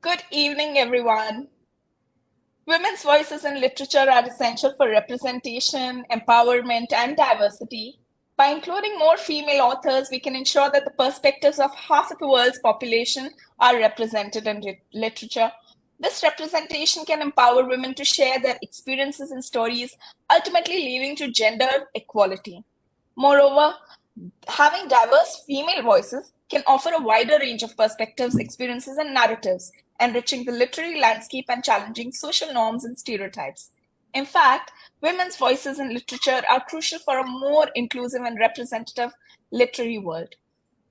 Good evening, everyone. Women's voices in literature are essential for representation, empowerment, and diversity. By including more female authors, we can ensure that the perspectives of half of the world's population are represented in literature. This representation can empower women to share their experiences and stories, ultimately leading to gender equality. Moreover, having diverse female voices can offer a wider range of perspectives, experiences, and narratives, enriching the literary landscape and challenging social norms and stereotypes. In fact, women's voices in literature are crucial for a more inclusive and representative literary world.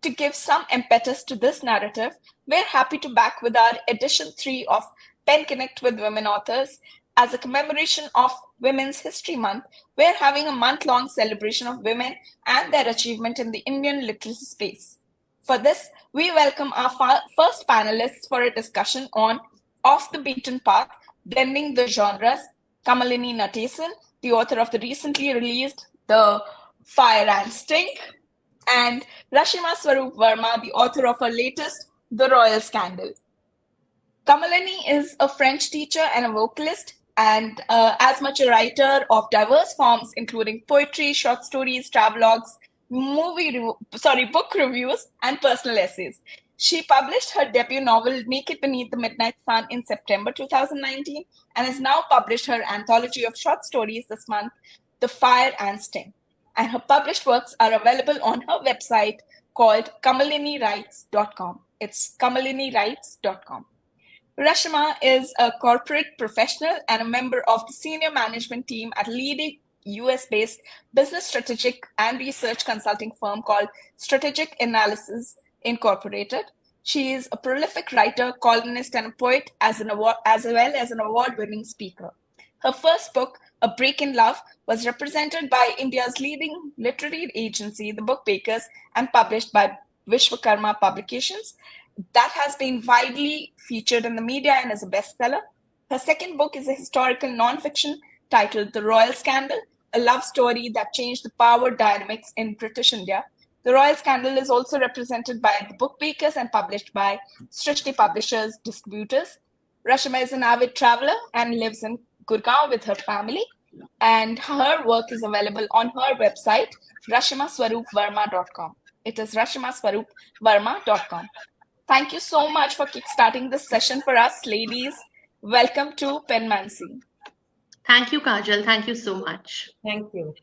To give some impetus to this narrative, we're happy to back with our edition 3 of Pen Connect with Women Authors. As a commemoration of Women's History Month, we're having a month-long celebration of women and their achievement in the Indian literacy space. For this, we welcome our first panelists for a discussion on Off the Beaten Path, Blending the Genres, Kamalini Natesan, the author of the recently released The Fire and Stink, and Rrashima 𝗥𝗿𝗀𝗵𝗶, the author of her latest, The Royal Scandal. Kamalini is a French teacher and a vocalist, and as much a writer of diverse forms, including poetry, short stories, travelogues, book reviews, and personal essays. She published her debut novel, Naked Beneath the Midnight Sun, in September 2019, and has now published her anthology of short stories this month, The Fire and Sting. And her published works are available on her website called kamalinirights.com. It's kamalinirights.com. Rrashima is a corporate professional and a member of the senior management team at a leading US-based business strategic and research consulting firm called Strategic Analysis Incorporated. She is a prolific writer, columnist, and a poet, as well as an award-winning speaker. Her first book, A Break in Love, was represented by India's leading literary agency, The Bookmakers, and published by 𝗥𝗿𝗀𝗵𝗶 Publications. That has been widely featured in the media and is a bestseller. Her second book is a historical nonfiction titled The Royal Scandal, a love story that changed the power dynamics in British India. The Royal Scandal is also represented by the Bookmakers and published by Srishti Publishers Distributors. Rrashima is an avid traveler and lives in Gurgaon with her family, and her work is available on her website, rrashimaswaroopvarma.com. It is rrashimaswaroopvarma.com. Thank you so much for kickstarting this session for us, ladies. Welcome to Penmancy. Thank you, Kajal. Thank you so much. Thank you.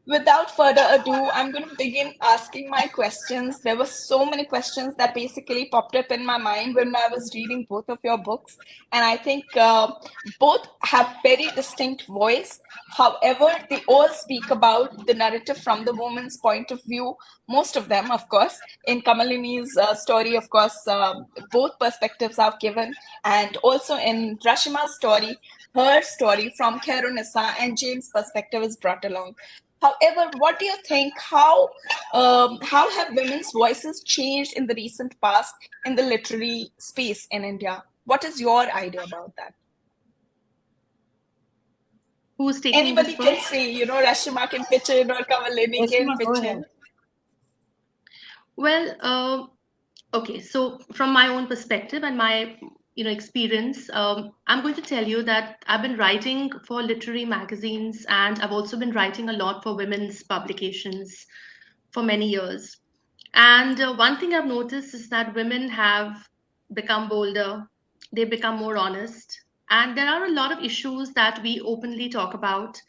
Without further ado, I'm going to begin asking my questions. There were so many questions that basically popped up in my mind when I was reading both of your books. And I think both have very distinct voice. However, they all speak about the narrative from the woman's point of view. Most of them, of course. In Kamalini's story, of course, both perspectives are given. And also in Rrashima's story, her story from Khairunisa and James' perspective is brought along. However, what do you think? How have women's voices changed in the recent past in the literary space in India? What is your idea about that? Who's taking Anybody can say, Rrashima can pitch in or Kamalini can pitch in. Well, okay. So from my own perspective and my experience, I'm going to tell you that I've been writing for literary magazines, and I've also been writing a lot for women's publications for many years. And one thing I've noticed is that women have become bolder, they've become more honest, and there are a lot of issues that we openly talk about,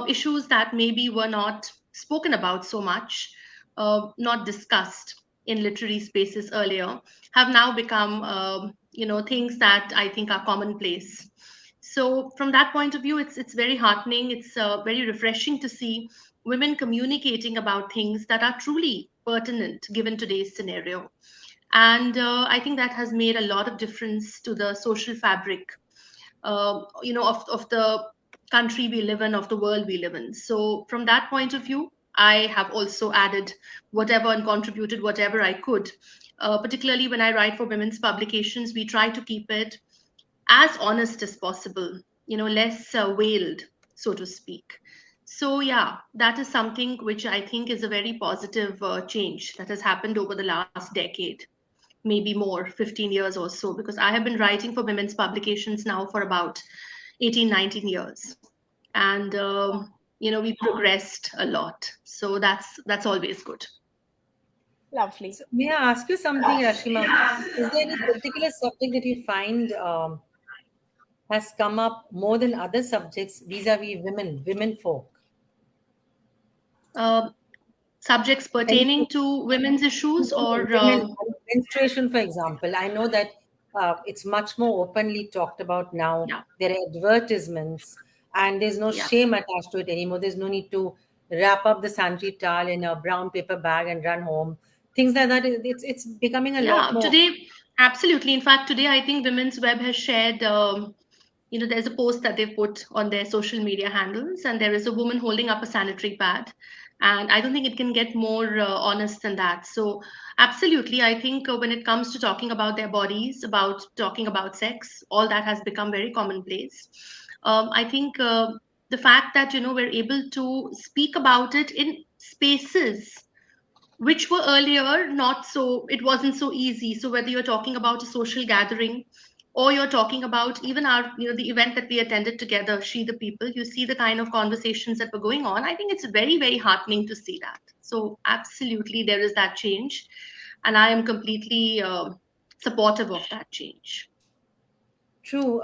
issues that maybe were not spoken about so much, not discussed in literary spaces earlier, have now become things that I think are commonplace. So from that point of view, it's very heartening. It's very refreshing to see women communicating about things that are truly pertinent given today's scenario. And I think that has made a lot of difference to the social fabric, of the country we live in, of the world we live in. So from that point of view, I have also added whatever and contributed whatever I could. Particularly when I write for women's publications, we try to keep it as honest as possible, less veiled, so to speak. So yeah, that is something which I think is a very positive change that has happened over the last decade. maybe more, 15 years or so, because I have been writing for women's publications now for about 18, 19 years. And, we progressed a lot. So that's always good. Lovely. So may I ask you something, Rrashima? Is there any particular subject that you find has come up more than other subjects vis-a-vis women folk? Subjects pertaining to women's issues or menstruation, for example. I know that it's much more openly talked about now. Yeah. There are advertisements, and there's no shame attached to it anymore. There's no need to wrap up the sanitary towel in a brown paper bag and run home. Things like that. It's becoming a lot more. Today, absolutely. In fact, today I think Women's Web has shared. There's a post that they've put on their social media handles, and there is a woman holding up a sanitary pad. And I don't think it can get more honest than that. So absolutely, I think when it comes to talking about their bodies, about talking about sex, all that has become very commonplace. I think the fact that, we're able to speak about it in spaces which were earlier not so, it wasn't so easy. So whether you're talking about a social gathering, or you're talking about even our, the event that we attended together, She the People, you see the kind of conversations that were going on. I think it's very, very heartening to see that. So absolutely, there is that change. And I am completely supportive of that change. True.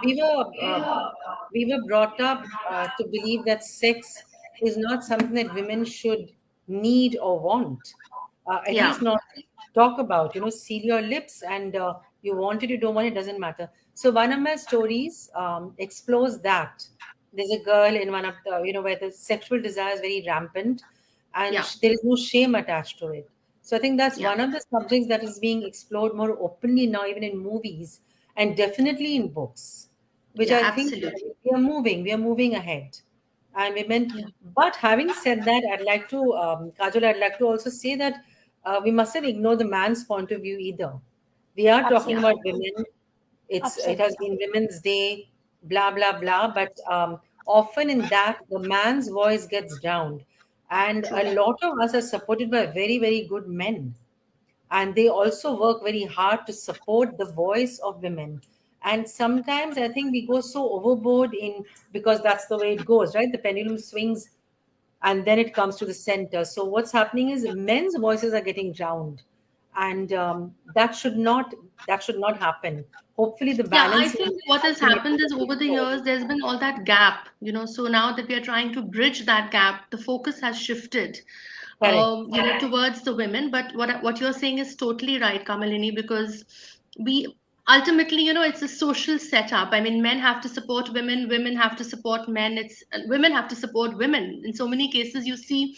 We were brought up to believe that sex is not something that women should need or want. At least not talk about. Seal your lips, and you want it, you don't want it, doesn't matter. So one of my stories explores that. There's a girl in one of the, where the sexual desire is very rampant, and there is no shame attached to it. So I think that's one of the subjects that is being explored more openly now, even in movies, and definitely in books, which I think we are moving ahead. And women, but having said that, I'd like to, Kajal, I'd like to also say that we mustn't ignore the man's point of view either. We are talking about women. It has been Women's Day, blah, blah, blah. But often in that, the man's voice gets drowned. And a lot of us are supported by very, very good men. And they also work very hard to support the voice of women. And sometimes I think we go so overboard because that's the way it goes, right? The pendulum swings and then it comes to the center. So what's happening is men's voices are getting drowned. And that should not happen. Hopefully the balance. I think what has happened is over the years, there's been all that gap, so now that we are trying to bridge that gap, the focus has shifted. Towards the women. But what you're saying is totally right, Kamalini, because we ultimately, it's a social setup. I mean, men have to support women, women have to support men, women have to support women. In so many cases, you see,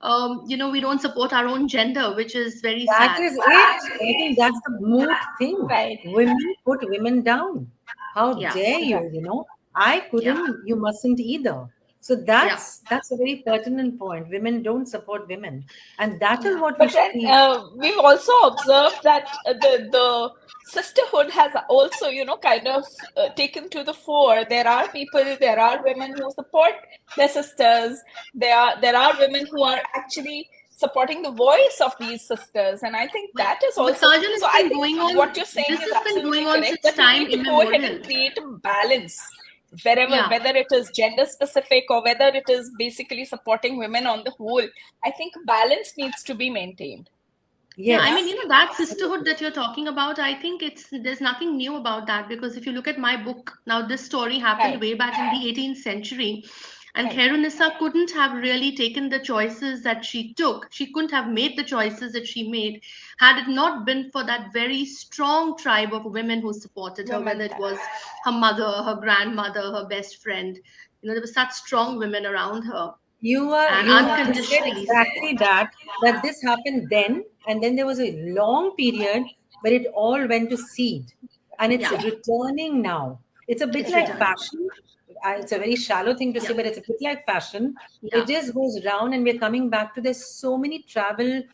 we don't support our own gender, which is very sad. That is it. I think that's the mood thing. Right. Women put women down. How dare you, I couldn't, you mustn't either. So that's a very pertinent point. Women don't support women. And that is what we should see. We've also observed that the sisterhood has also, kind of taken to the fore. There are women who support their sisters. There are women who are actually supporting the voice of these sisters. And I think that is also... Kajal, so I think what you're saying is absolutely correct. That we need to go ahead and create a balance. Whether it is gender specific or whether it is basically supporting women on the whole, I think balance needs to be maintained. Yes. I mean, that sisterhood that you're talking about, I think there's nothing new about that, because if you look at my book, now this story happened way back in the 18th century. And 𝗥𝗏𝗀 couldn't have really taken the choices that she took. She couldn't have made the choices that she made had it not been for that very strong tribe of women who supported her, whether it was her mother, her grandmother, her best friend. There were such strong women around her. You said exactly that this happened then, and then there was a long period where it all went to seed. And it's returning now. It's a bit like fashion. It's a very shallow thing to say, but it's a bit like fashion. It just goes round, and we're coming back to there's so many travel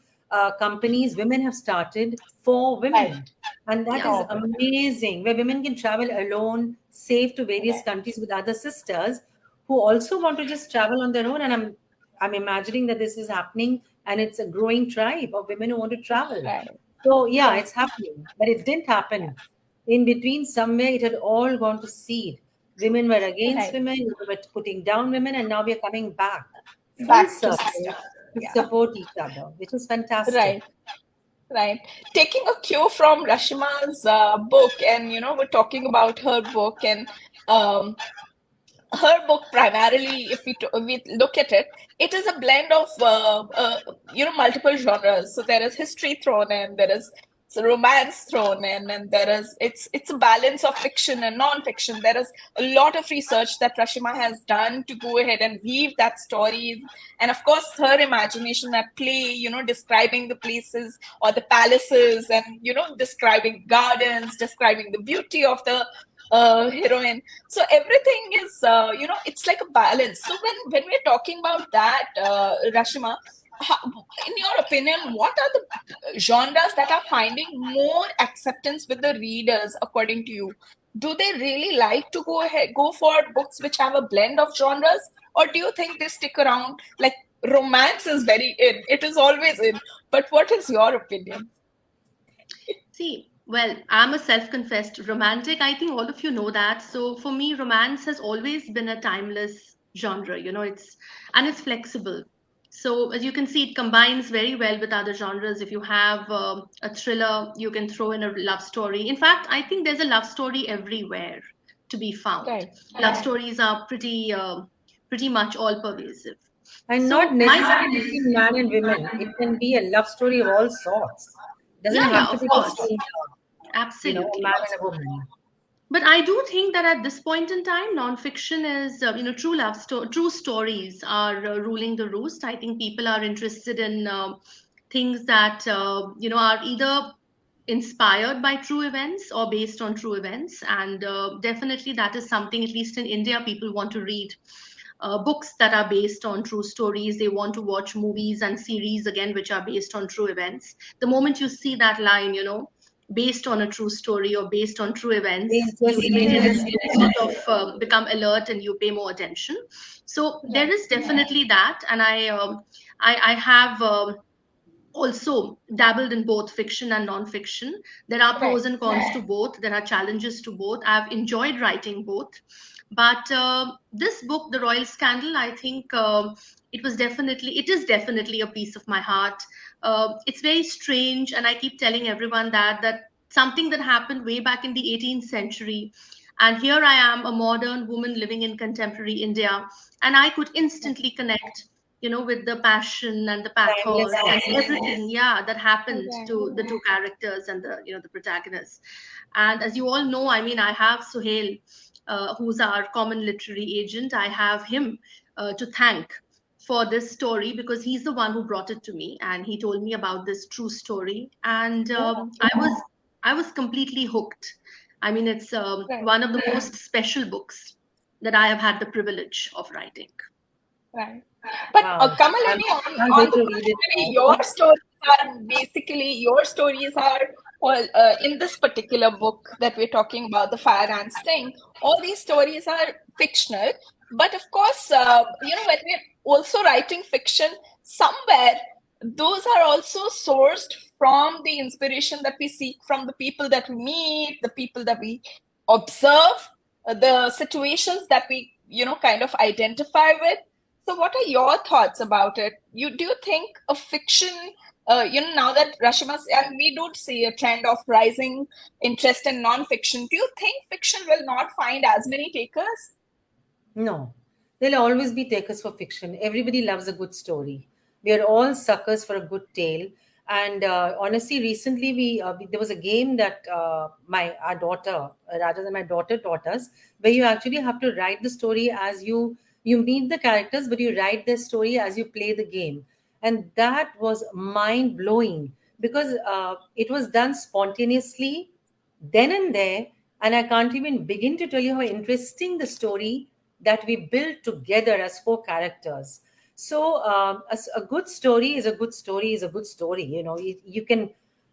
companies women have started for women. And that is amazing, where women can travel alone, safe to various countries with other sisters who also want to just travel on their own. And I'm imagining that this is happening, and it's a growing tribe of women who want to travel. So yeah, it's happening, but it didn't happen. In between, somewhere it had all gone to seed. Women were against Right. women, we were putting down women, and now we are coming back full Back to circle system. to Yeah. support each other, which is fantastic. Right. Right. Taking a cue from Rashima's book, and we're talking about her book, and her book primarily, if we look at it, it is a blend of multiple genres. So there is history thrown in, there is romance thrown in, and there is it's a balance of fiction and non-fiction. There is a lot of research that Rashima has done to go ahead and weave that story, and of course her imagination at play, describing the places or the palaces, and describing gardens, describing the beauty of the heroine. So everything is it's like a balance. So when we're talking about that, Rashima, in your opinion, what are the genres that are finding more acceptance with the readers, according to you? Do they really like to go for books which have a blend of genres, or do you think they stick around? Like, romance is very in, it is always in, but what is your opinion? See, well, I'm a self-confessed romantic. I think all of you know that. So for me, romance has always been a timeless genre. It's flexible. So as you can see, it combines very well with other genres. If you have a thriller, you can throw in a love story. In fact, I think there's a love story everywhere to be found. Right. Love stories are pretty much all pervasive. And not So my necessarily between man and women. It can be a love story of all sorts. Doesn't yeah, have yeah, to of be course, between, a absolutely. man and a woman. But I do think that at this point in time, nonfiction is, true stories are ruling the roost. I think people are interested in things that, are either inspired by true events or based on true events. And definitely that is something, at least in India, people want to read. Books that are based on true stories. They want to watch movies and series again, which are based on true events. The moment you see that line, based on a true story or based on true The events, you interest immediately increases. sort of become alert and you pay more attention. So there Right. is definitely that, and I have. Also dabbled in both fiction and non-fiction. There are Right. pros and cons to both. There are challenges to both. I've enjoyed writing both. But this book, The Royal Scandal, I think it is definitely a piece of my heart. It's very strange, and I keep telling everyone that something that happened way back in the 18th century, and here I am, a modern woman living in contemporary India, and I could instantly connect, with the passion and the pathos and Timelessness. everything, yeah, that happened Right. to the two characters and the protagonists. And as you all know, I mean, I have Suhail, who's our common literary agent. I have him to thank for this story because he's the one who brought it to me, and he told me about this true story, and I was completely hooked. I mean, it's Right. one of the most special books that I have had the privilege of writing. Right. But Wow. I Kamalini, can't on wait the to read it contrary, now. your stories are all in this particular book that we're talking about, the Fire and Sting. All these stories are fictional, but of course, when we're also writing fiction, somewhere those are also sourced from the inspiration that we seek from the people that we meet, the people that we observe, the situations that we kind of identify with. So, what are your thoughts about it? Do you think a fiction, now that Rashima's, and we do see a trend of rising interest in non-fiction, do you think fiction will not find as many takers? No, there'll always be takers for fiction. Everybody loves a good story. We are all suckers for a good tale. And honestly, recently there was a game that our daughter, rather than my daughter, taught us, where you actually have to write the story as you meet the characters, but you write their story as you play the game, and that was mind blowing because it was done spontaneously then and there, and I can't even begin to tell you how interesting the story that we built together as four characters. So, a good story is a good story is a good story. You can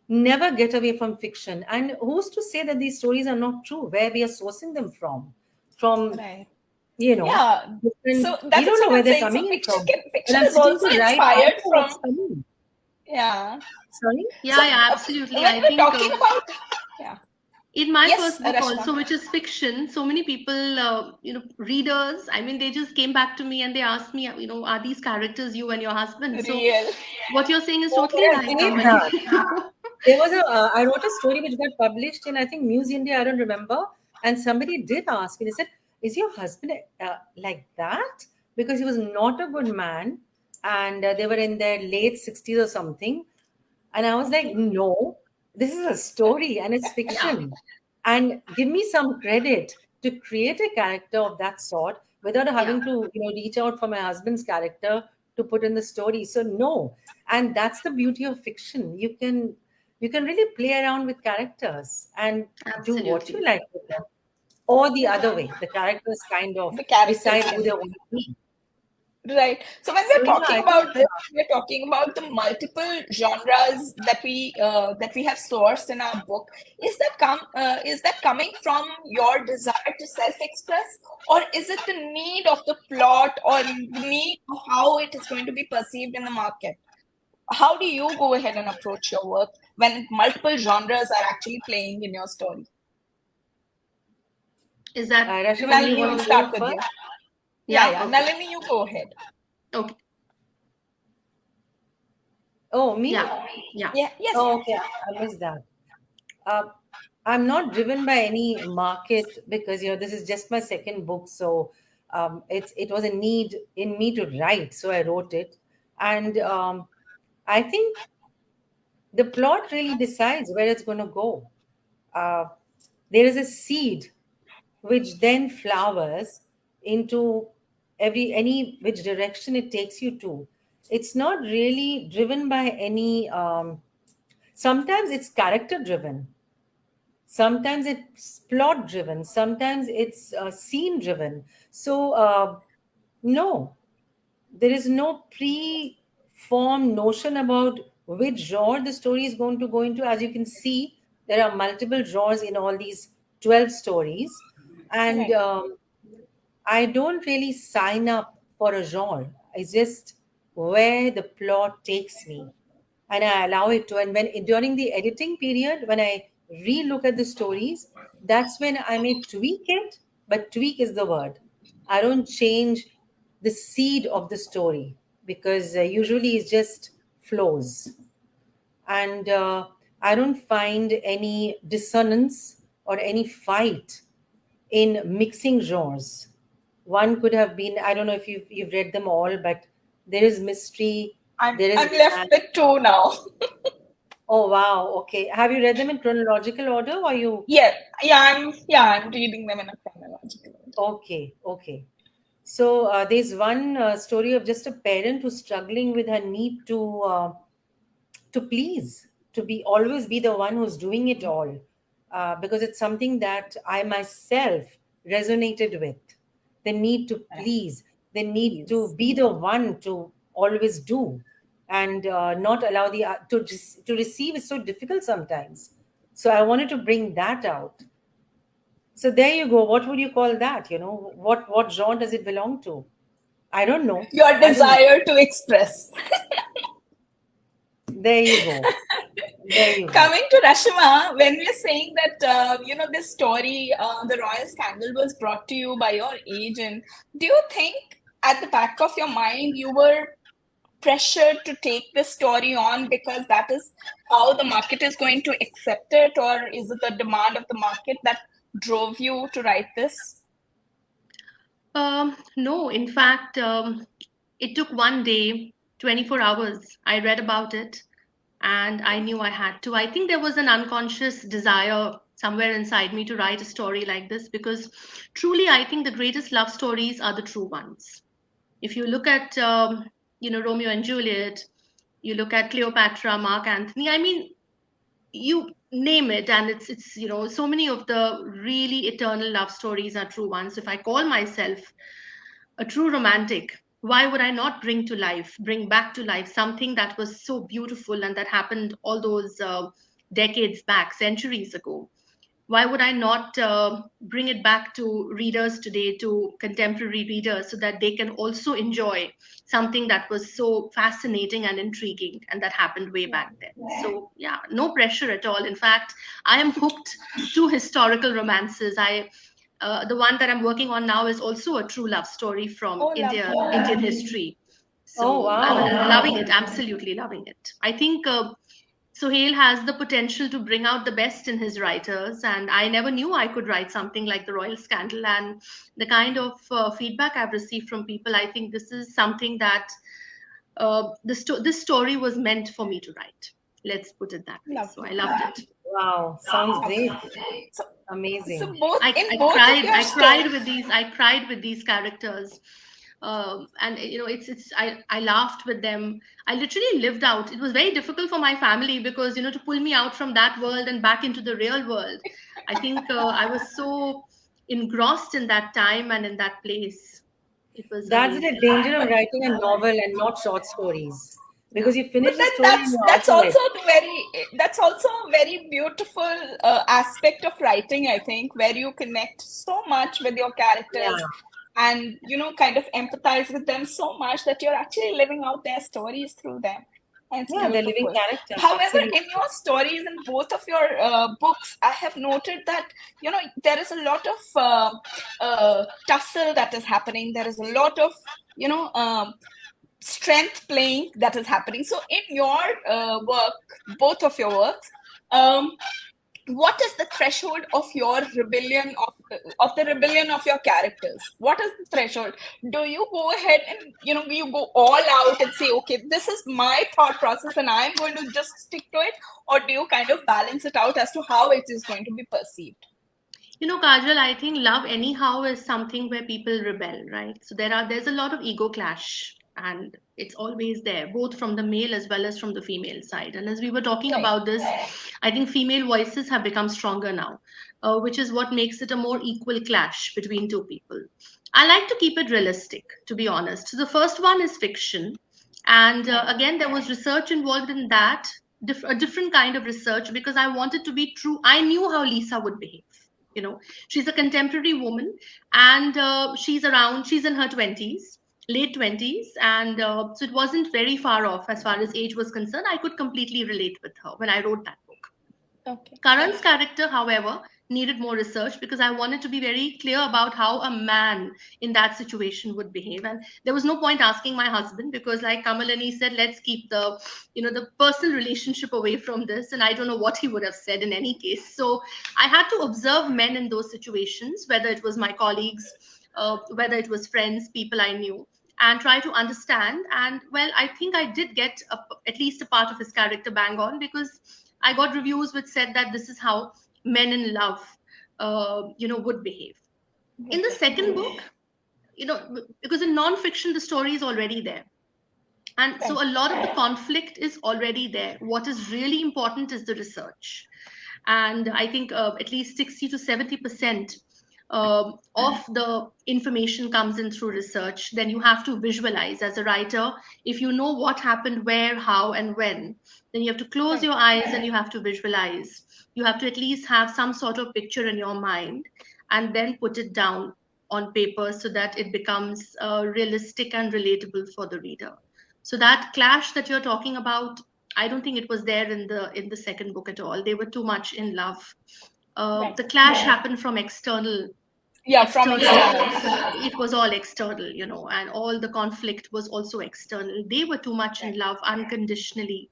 never get away from fiction. And who's to say that these stories are not true? Where we are sourcing them from? From, Right. you know, Yeah. different. So We that don't is know what where I'm they're saying. So coming in fiction from. can, And fiction I'm is sitting also to write. I inspired don't know from what's coming. Yeah. Sorry? Yeah, absolutely. When I we're think talking about, yeah. in my Yes, first book Rrashima. also, which is fiction, so many people, readers, I mean, they just came back to me and they asked me, are these characters you and your husband? So Real. what you're saying is Oh, totally I right, believe Kamalini. that. There was I wrote a story which got published in, I think, Muse India, I don't remember. And somebody did ask me, they said, is your husband like that? Because he was not a good man. And they were in their late 60s or something. And I was like, no, this is a story and it's Yeah, fiction. And give me some credit to create a character of that sort without yeah, having to, reach out for my husband's character to put in the story. So no. And that's the beauty of fiction. You can really play around with characters and do what you absolutely. like with them. Or the other way, the characters kind of The characters decide who can. they want to be. Right. So when So we're yeah, talking I think about this, we're talking about the multiple genres that we have sourced in our book. Is that coming from your desire to self-express, or is it the need of the plot or the need of how it is going to be perceived in the market? How do you go ahead and approach your work when multiple genres are actually playing in your story? Is that Rashima, do you only Nalini, want we'll to your, go start with you. first? Yeah. yeah, okay, Nalini, you go ahead. okay, Oh, me? yeah, yeah. Yeah. Yes. Oh, okay. I missed that. Uh, I'm not driven by any market because this is just my second book, so it was a need in me to write, so I wrote it, and I think the plot really decides where it's going to go. Uh, there is a seed which then flowers into any which direction it takes you to. It's not really driven by any. Sometimes it's character driven. Sometimes it's plot driven, sometimes it's scene driven. So no, there is no pre-formed notion about which genre the story is going to go into. As you can see, there are multiple genres in all these 12 stories, and Right. I don't really sign up for a genre. It's just where the plot takes me, and I allow it to. And when during the editing period, when I re-look at the stories, that's when I may tweak it. But tweak is the word. I don't change the seed of the story because usually it just flows, and I don't find any dissonance or any fight in mixing genres. One could have been, I don't know if you've read them all, but there is mystery, I'm there is I'm left romance. with two now. Oh wow, okay. Have you read them in chronological order or you Yeah, I'm reading them in a chronological order. okay, okay. So there's one story of just a parent who's struggling with her need to please, to be always be the one who's doing it all, because it's something that I myself resonated with. The need to Right. please, the need to Please. be the one to always do, and not allow to receive is so difficult sometimes. So I wanted to bring that out. So there you go. What would you call that? What genre does it belong to? I don't know. Your I don't know. desire to express. There you go. There you go. Coming to Rrashima, when we're saying that this story, the royal scandal, was brought to you by your agent, do you think at the back of your mind you were pressured to take this story on because that is how the market is going to accept it, or is it the demand of the market that drove you to write this? No, in fact, it took one day, 24 hours. I read about it and I knew I had to. I think there was an unconscious desire somewhere inside me to write a story like this because truly, I think the greatest love stories are the true ones. If you look at, Romeo and Juliet, you look at Cleopatra, Mark Antony, I mean, you name it, and it's so many of the really eternal love stories are true ones. If I call myself a true romantic, why would I not bring back to life something that was so beautiful and that happened all those decades back, centuries ago? why would I not bring it back to readers today, to contemporary readers, so that they can also enjoy something that was so fascinating and intriguing and that happened way back then. So yeah, no pressure at all. In fact, I am hooked to historical romances. The one that I'm working on now is also a true love story from Oh, lovely. Indian history. Oh, So wow. I'm loving it, absolutely loving it. I think Sohail has the potential to bring out the best in his writers, and I never knew I could write something like The Royal Scandal. And the kind of feedback I've received from people, I think this is something that this story was meant for me to write. Let's put it that way. So I Lovely. loved it. Wow. Sounds great. So, so Amazing. both I both of cried. your I cried stories. with these. I cried with these characters, and it's. I laughed with them. I literally lived out. It was very difficult for my family because to pull me out from that world and back into the real world. I think I was so engrossed in that time and in that place. It was That's the amazing. danger of writing a novel and not short stories. Yeah. Because you But finish the then story and you're out that's of it. also that's also a very beautiful aspect of writing, I think, where you connect so much with your characters Yeah. and kind of empathize with them so much that you're actually living out their stories through them. And it's Yeah, they're living beautiful. characters. However, Absolutely. in your stories, in both of your books, I have noted that there is a lot of tussle that is happening. There is a lot of strength playing that is happening. So in your work, both of your works, what is the threshold of your rebellion of the rebellion of your characters? What is the threshold? Do you go ahead and you go all out and say, okay, this is my thought process and I'm going to just stick to it, or do you kind of balance it out as to how it is going to be perceived? Kajal, I think love anyhow is something where people rebel, right? So there's a lot of ego clash, and it's always there, both from the male as well as from the female side. And as we were talking Right. about this, I think female voices have become stronger now, which is what makes it a more equal clash between two people. I like to keep it realistic, to be honest. So the first one is fiction, and again, there was research involved in that, a different kind of research, because I wanted to be true. I knew how Lisa would behave. She's a contemporary woman, and she's in her 20s, late 20s, and so it wasn't very far off as far as age was concerned. I could completely relate with her when I wrote that book. Okay. Karan's character, however, needed more research because I wanted to be very clear about how a man in that situation would behave. And there was no point asking my husband because, like Kamalini said, let's keep the personal relationship away from this. And I don't know what he would have said in any case. So I had to observe men in those situations, whether it was my colleagues, whether it was friends, people I knew, and try to understand. And well, I think I did get at least a part of his character bang on, because I got reviews which said that this is how men in love, would behave. In the second book, because in non-fiction, the story is already there. And so a lot of the conflict is already there. What is really important is the research. And I think at least 60 to 70% of the information comes in through research. Then you have to visualize as a writer. If you know what happened, where, how, and when, then you have to close your eyes and you have to visualize. You have to at least have some sort of picture in your mind and then put it down on paper so that it becomes realistic and relatable for the reader. So that clash that you're talking about, I don't think it was there in the second book at all. They were too much in love. The clash happened from external. From external. It was all external, and all the conflict was also external. They were too much in love, unconditionally,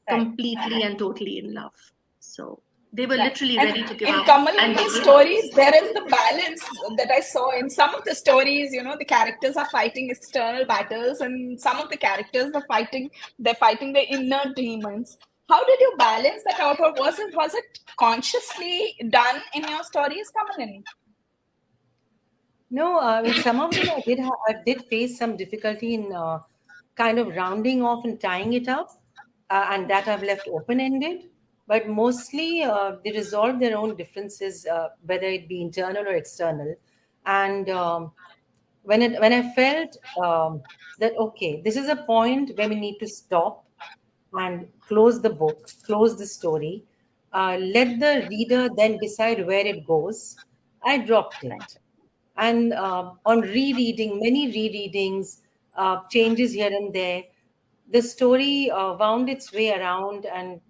completely and totally in love. So they were literally And ready to give in up. Kamalini's stories, there is the balance that I saw. In some of the stories, the characters are fighting external battles, and some of the characters are fighting the inner demons. How did you balance that out, or was it consciously done in your stories, Kamalini? No, in some of them I did face some difficulty in kind of rounding off and tying it up, and that I've left open-ended. But mostly they resolve their own differences, whether it be internal or external. And when I felt that okay, this is a point where we need to stop and close the book, close the story. let the reader then decide where it goes. I dropped it. And on rereading, many rereadings, changes here and there, the story wound its way around and,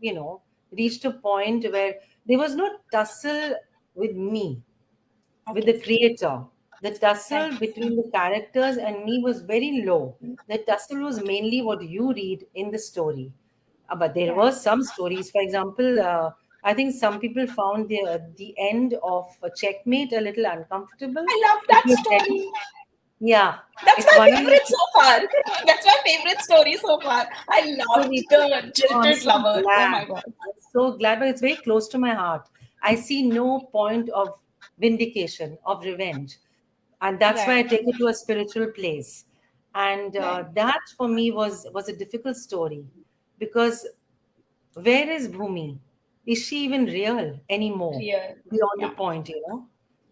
reached a point where there was no tussle with me, with the creator. The tussle between the characters and me was very low. The tussle was mainly what you read in the story. But there were some stories, for example, I think some people found the end of Checkmate a little uncomfortable. I love that story. Yeah. That's it's my one of favorite so far. That's my favorite story so far. I loved the I'm jilted so lover. Oh glad. my God. I'm so glad, but it's very close to my heart. I see no point of vindication, of revenge. And that's why I Right. take it to a spiritual place. And that for me was a difficult story, because where is Bhumi? Is she even real anymore? Real. Beyond the Yeah. point,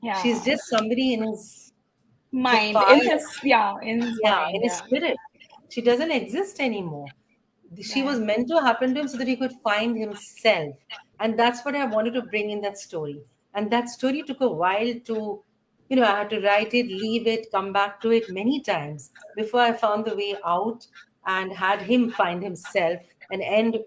Yeah. she's just somebody in his Mind. far, In his mind. in his spirit. She doesn't exist anymore. She was Right. meant to happen to him so that he could find himself. And that's what I wanted to bring in that story. And that story took a while to, I had to write it, leave it, come back to it many times before I found the way out and had him find himself and end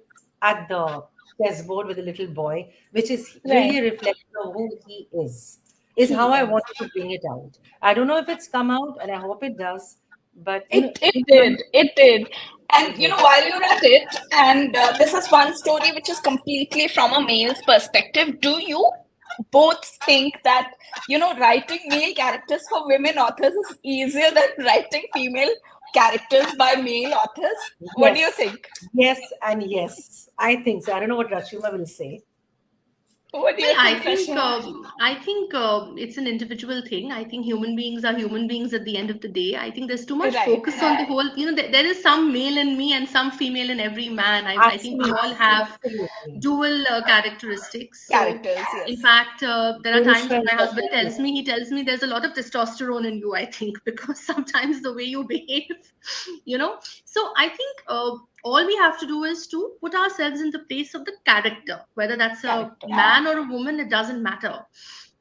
at the chessboard with a little boy, which is really a Right. reflection of who he is He how I is. wanted to bring it out. I don't know if it's come out, and I hope it does. But It did. It did. And it did. while you're at it, and this is one story which is completely from a male's perspective. Do you both think that, writing male characters for women authors is easier than writing female characters by male authors? What do you Yes, think? yes, and yes. I think so. I don't know what Rrashima will say. What do Well, you think, Rashima? I think it's an individual thing. I think human beings are human beings at the end of the day. I think there's too much Right. focus on the whole. There is some male in me and some female in every man. I think we all Absolutely, have absolutely. dual characteristics. So, Characters, in yes. fact, there are times Purusha when and my husband Prakriti. he tells me there's a lot of testosterone in you, I think, because sometimes the way you behave, you know. So, I think all we have to do is to put ourselves in the place of the character, whether that's a Character. man or a woman, it doesn't matter.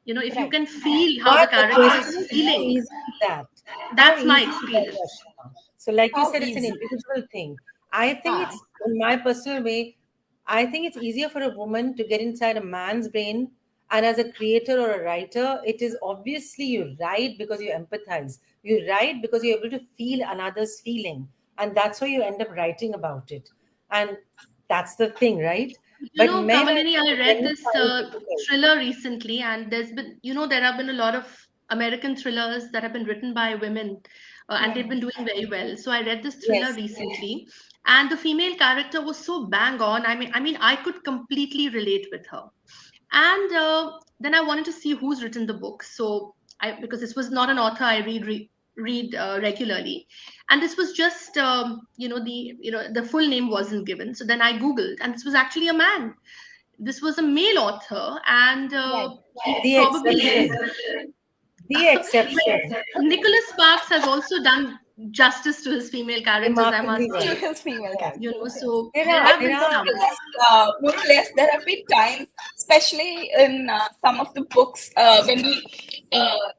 If you Right. can feel how the But the character is question is, how feeling, easy is that? How that's my easy is that, experience. Rrashima? So, like you How said, it's an easy. individual thing. I think Ah, it's, in my personal way, I think it's easier for a woman to get inside a man's brain. And as a creator or a writer, it is obviously you write because you empathize. You write because you're able to feel another's feeling. And that's why you end up writing about it. And that's the thing, right? But men, I Kamalini, I think, read generally this find it difficult. thriller recently, and there have been a lot of American thrillers that have been written by women, and they've women. been doing very well. So I read this thriller Yes. recently, and the female character was so bang on. I mean, I could completely relate with her. And then I wanted to see who's written the book. So because this was not an author I read regularly, and this was just the full name wasn't given. So then I googled, and this was actually a man. This was a male author, and Right. he The probably exception. The exception. but Nicholas Sparks has also done justice to his female characters, I must Remarkably To well. say. his female Yes. characters, yes. So there have There been are. some. More or less, there have been times, especially in some of the books, when we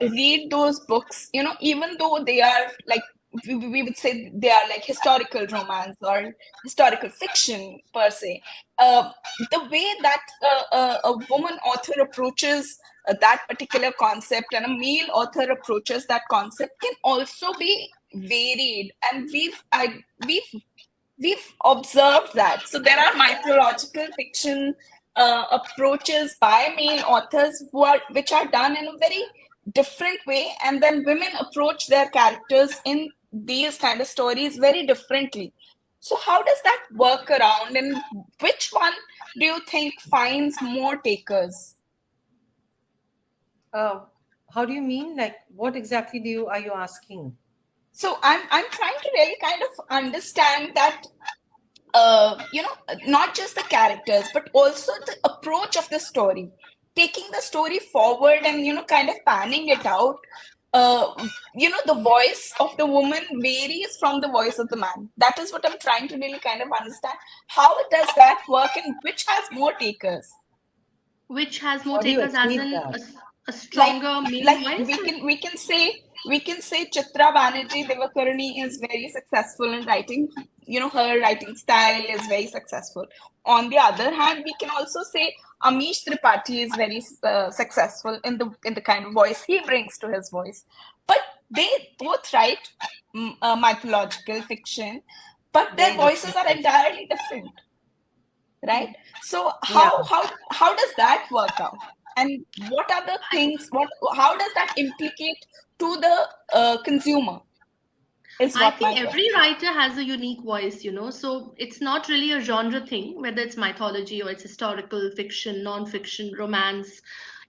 read those books, even though they are like, we would say they are like historical romance or historical fiction per se, the way that a woman author approaches that particular concept and a male author approaches that concept can also be varied. And we've observed that. So there are mythological fiction approaches by male authors which are done in a very different way, and then women approach their characters in these kind of stories very differently. So how does that work around, and which one do you think finds more takers? How do you mean? Like, what exactly are you asking? So I'm trying to really kind of understand that, not just the characters, but also the approach of the story, taking the story forward and, kind of panning it out. The voice of the woman varies from the voice of the man. That is what I'm trying to really kind of understand. How does that work, and which has more takers? which has more How do you takers, as achieve in that? a stronger male like voice? we can say Chitra Banerjee Divakaruni is very successful in writing. Her writing style is very successful. On the other hand, we can also say Amish Tripathi is very successful in the kind of voice he brings to his voice. But they both write mythological fiction, but their Very voices are different. entirely different, right? So Yeah. how does that work out? And what are the things? How does that implicate to the consumer? Is I what my think question. every writer has a unique voice, so it's not really a genre thing, whether it's mythology or it's historical fiction, non-fiction, romance.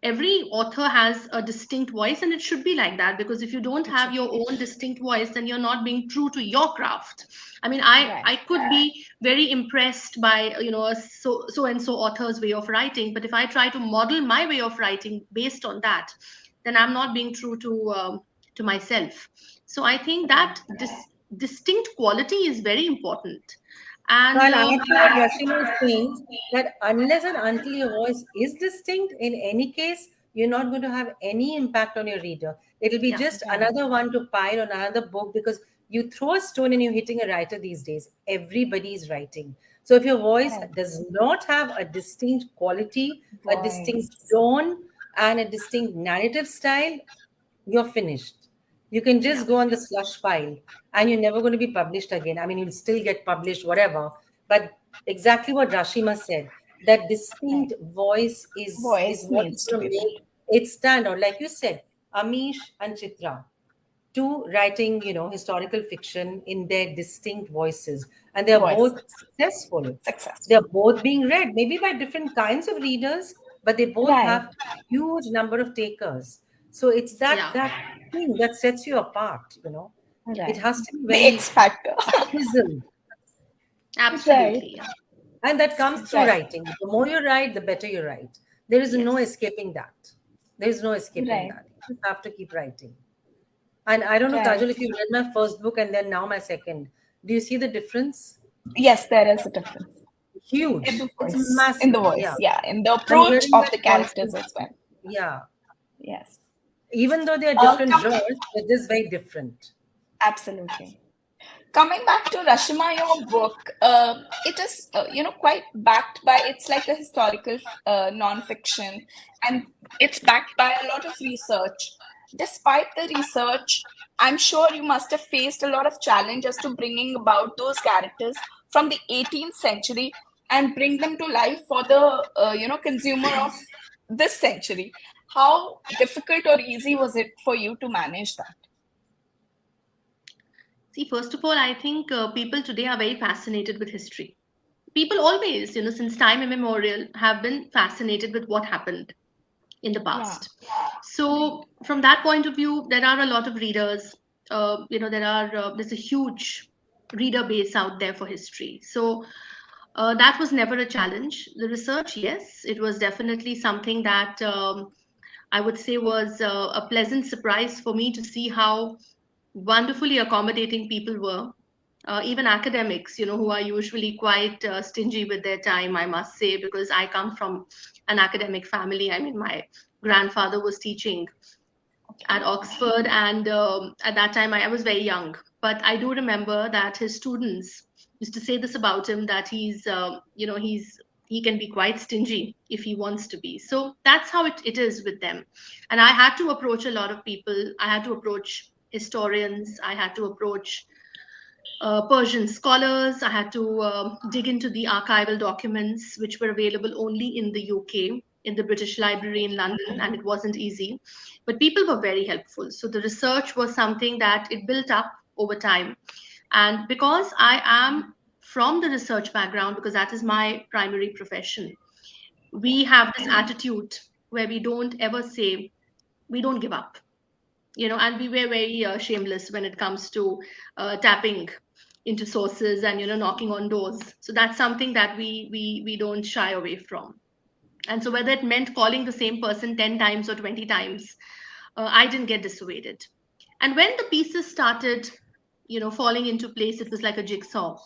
Every author has a distinct voice, and it should be like that, because if you don't have your own distinct voice, then you're not being true to your craft. I mean, I Right. could be very impressed by a so and so author's way of writing, but if I try to model my way of writing based on that, then I'm not being true to myself. So I think that distinct quality is very important. So And I'll add to what Rrashima is saying, that unless and until your voice is distinct, in any case, you're not going to have any impact on your reader. It'll be yeah, just another one to pile on another book, because you throw a stone and you're hitting a writer these days. Everybody is writing. So if your voice does not have a distinct quality, a distinct tone, and a distinct narrative style, you're finished. You can just go on the slush pile and you're never going to be published again. I mean, you'll still get published, whatever. But exactly what Rrashima said, that distinct voice is what is needs to going to be there. make it stand out. Like you said, Amish and Chitra, two writing, historical fiction in their distinct voices. And they're both successful. They're both being read, maybe by different kinds of readers, but they both have huge number of takers. So it's that thing that sets you apart, It has to be The very X factor. chiseled. absolutely. Yeah. And that comes through writing. The more you write, the better you write. There is no escaping that. There is no escaping that. You just have to keep writing. And I don't know, Kajal, if you read my first book and then now my second, do you see the difference? Yes, there is a difference. Huge. In the voice. It's massive. In the voice, in the approach of the characters as well. Yeah. Yes. Even though they are different genres, they're just very different. Absolutely. Coming back to Rrashima, your book, it is, quite backed by, it's like a historical non-fiction, and it's backed by a lot of research. Despite the research, I'm sure you must have faced a lot of challenges to bringing about those characters from the 18th century and bring them to life for the, consumer of this century. How difficult or easy was it for you to manage that? See, first of all, I think people today are very fascinated with history. People always, since time immemorial, have been fascinated with what happened in the past. So from that point of view, there are a lot of readers. There's a huge reader base out there for history. So that was never a challenge. The research, yes, it was definitely something that I would say was a pleasant surprise for me to see how wonderfully accommodating people were. Even academics, who are usually quite stingy with their time, I must say, because I come from an academic family. I mean, my grandfather was teaching at Oxford, and at that time I was very young. But I do remember that his students used to say this about him, that he can be quite stingy if he wants to be. So that's how it is with them. And I had to approach a lot of people. I had to approach historians. I had to approach Persian scholars. I had to dig into the archival documents, which were available only in the UK, in the British Library in London, and it wasn't easy. But people were very helpful. So the research was something that it built up over time. And because I am from the research background, because that is my primary profession, we have this attitude where we don't ever say, we don't give up. And we were very shameless when it comes to tapping into sources and knocking on doors. So that's something that we don't shy away from. And so whether it meant calling the same person 10 times or 20 times, I didn't get dissuaded. And when the pieces started falling into place, it was like a jigsaw.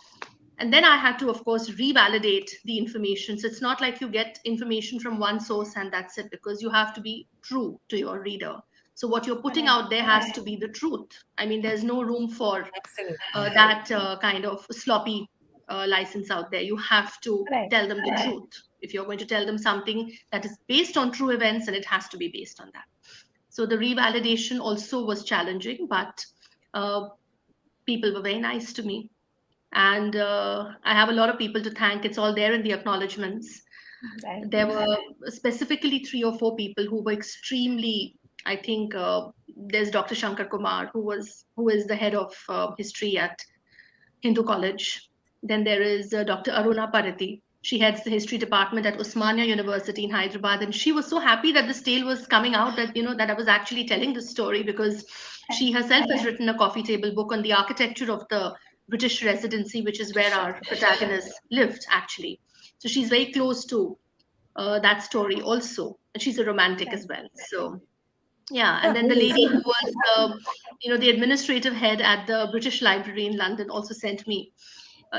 And then I had to, of course, revalidate the information. So it's not like you get information from one source and that's it, because you have to be true to your reader. So what you're putting out there has to be the truth. I mean, there's no room for that kind of sloppy license out there. You have to tell them the truth. If you're going to tell them something that is based on true events, then it has to be based on that. So the revalidation also was challenging, but people were very nice to me. And I have a lot of people to thank. It's all there in the acknowledgements. There were specifically 3 or 4 people who were extremely, I think there's Dr. 𝗥𝗿𝗀𝗵𝗶𝗺, who is the head of history at Hindu College. Then there is Dr. Aruna Parithi. She heads the history department at Osmania University in Hyderabad. And she was so happy that this tale was coming out, that, that I was actually telling the story, because she herself has written a coffee table book on the architecture of the British residency, which is where our protagonist lived, actually. So she's very close to that story also. And she's a romantic as well. So, yeah. And then the lady who was, the administrative head at the British Library in London also sent me.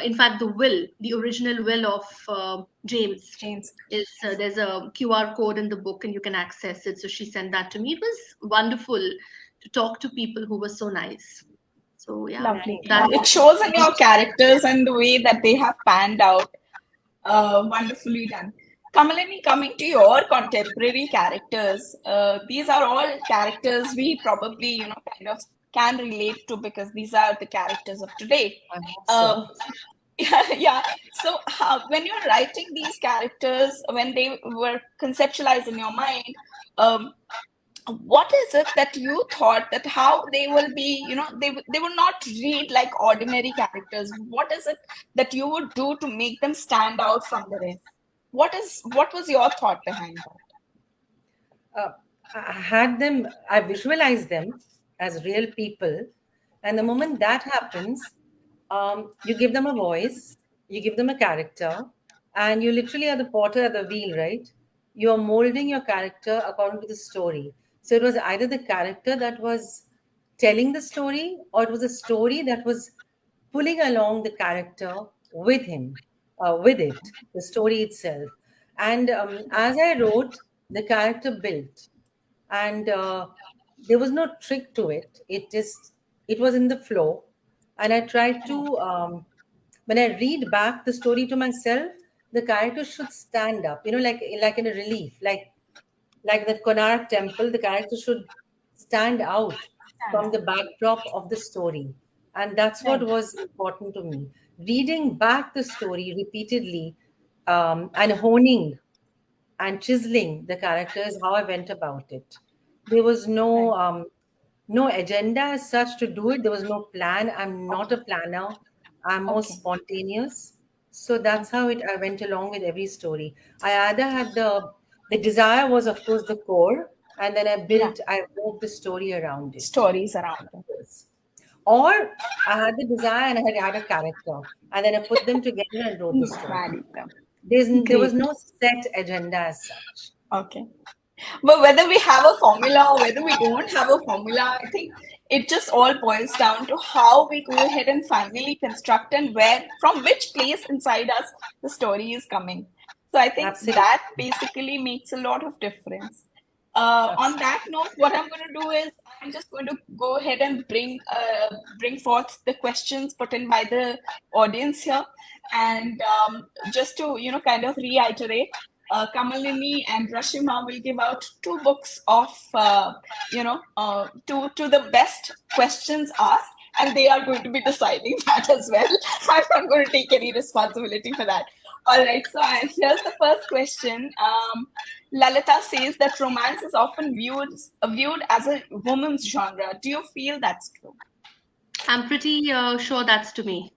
In fact, the original will of James. Is there's a QR code in the book and you can access it. So she sent that to me. It was wonderful to talk to people who were so nice. So yeah, lovely. It shows in your characters and the way that they have panned out. Wonderfully done. Kamalini, coming to your contemporary characters, these are all characters we probably, kind of can relate to, because these are the characters of today. Yeah. So when you're writing these characters, when they were conceptualized in your mind, what is it that you thought that how they will be, they will not read like ordinary characters? What is it that you would do to make them stand out from the rest? What was your thought behind that? I visualized them as real people. And the moment that happens, you give them a voice, you give them a character, and you literally are the potter at the wheel, right? You are molding your character according to the story. So it was either the character that was telling the story, or it was a story that was pulling along the character with him, with it, the story itself. And as I wrote, the character built. And there was no trick to it. It was in the flow. And I tried to, when I read back the story to myself, the character should stand up, like in a relief, like the Konark temple, the character should stand out from the backdrop of the story. And that's what was important to me. Reading back the story repeatedly, and honing and chiseling the characters, how I went about it. There was no agenda as such to do it. There was no plan. I'm not a planner. I'm more spontaneous. So that's how I went along with every story. I either had the desire was, of course, the core, and then I wove the story around it. Stories around it. Or I had the desire and I had a character, and then I put them together and wrote the story. There was no set agenda as such. Okay. But whether we have a formula or whether we don't have a formula, I think it just all boils down to how we go ahead and finally construct and from which place inside us the story is coming. So I think that basically makes a lot of difference. On that note, what I'm going to do is I'm just going to go ahead and bring forth the questions put in by the audience here. And just to, kind of reiterate, Kamalini and Rrashima will give out 2 books of, to the best questions asked, and they are going to be deciding that as well. I'm not going to take any responsibility for that. All right, so here's the first question. Lalita says that romance is often viewed as a woman's genre. Do you feel that's true? I'm pretty sure that's to me.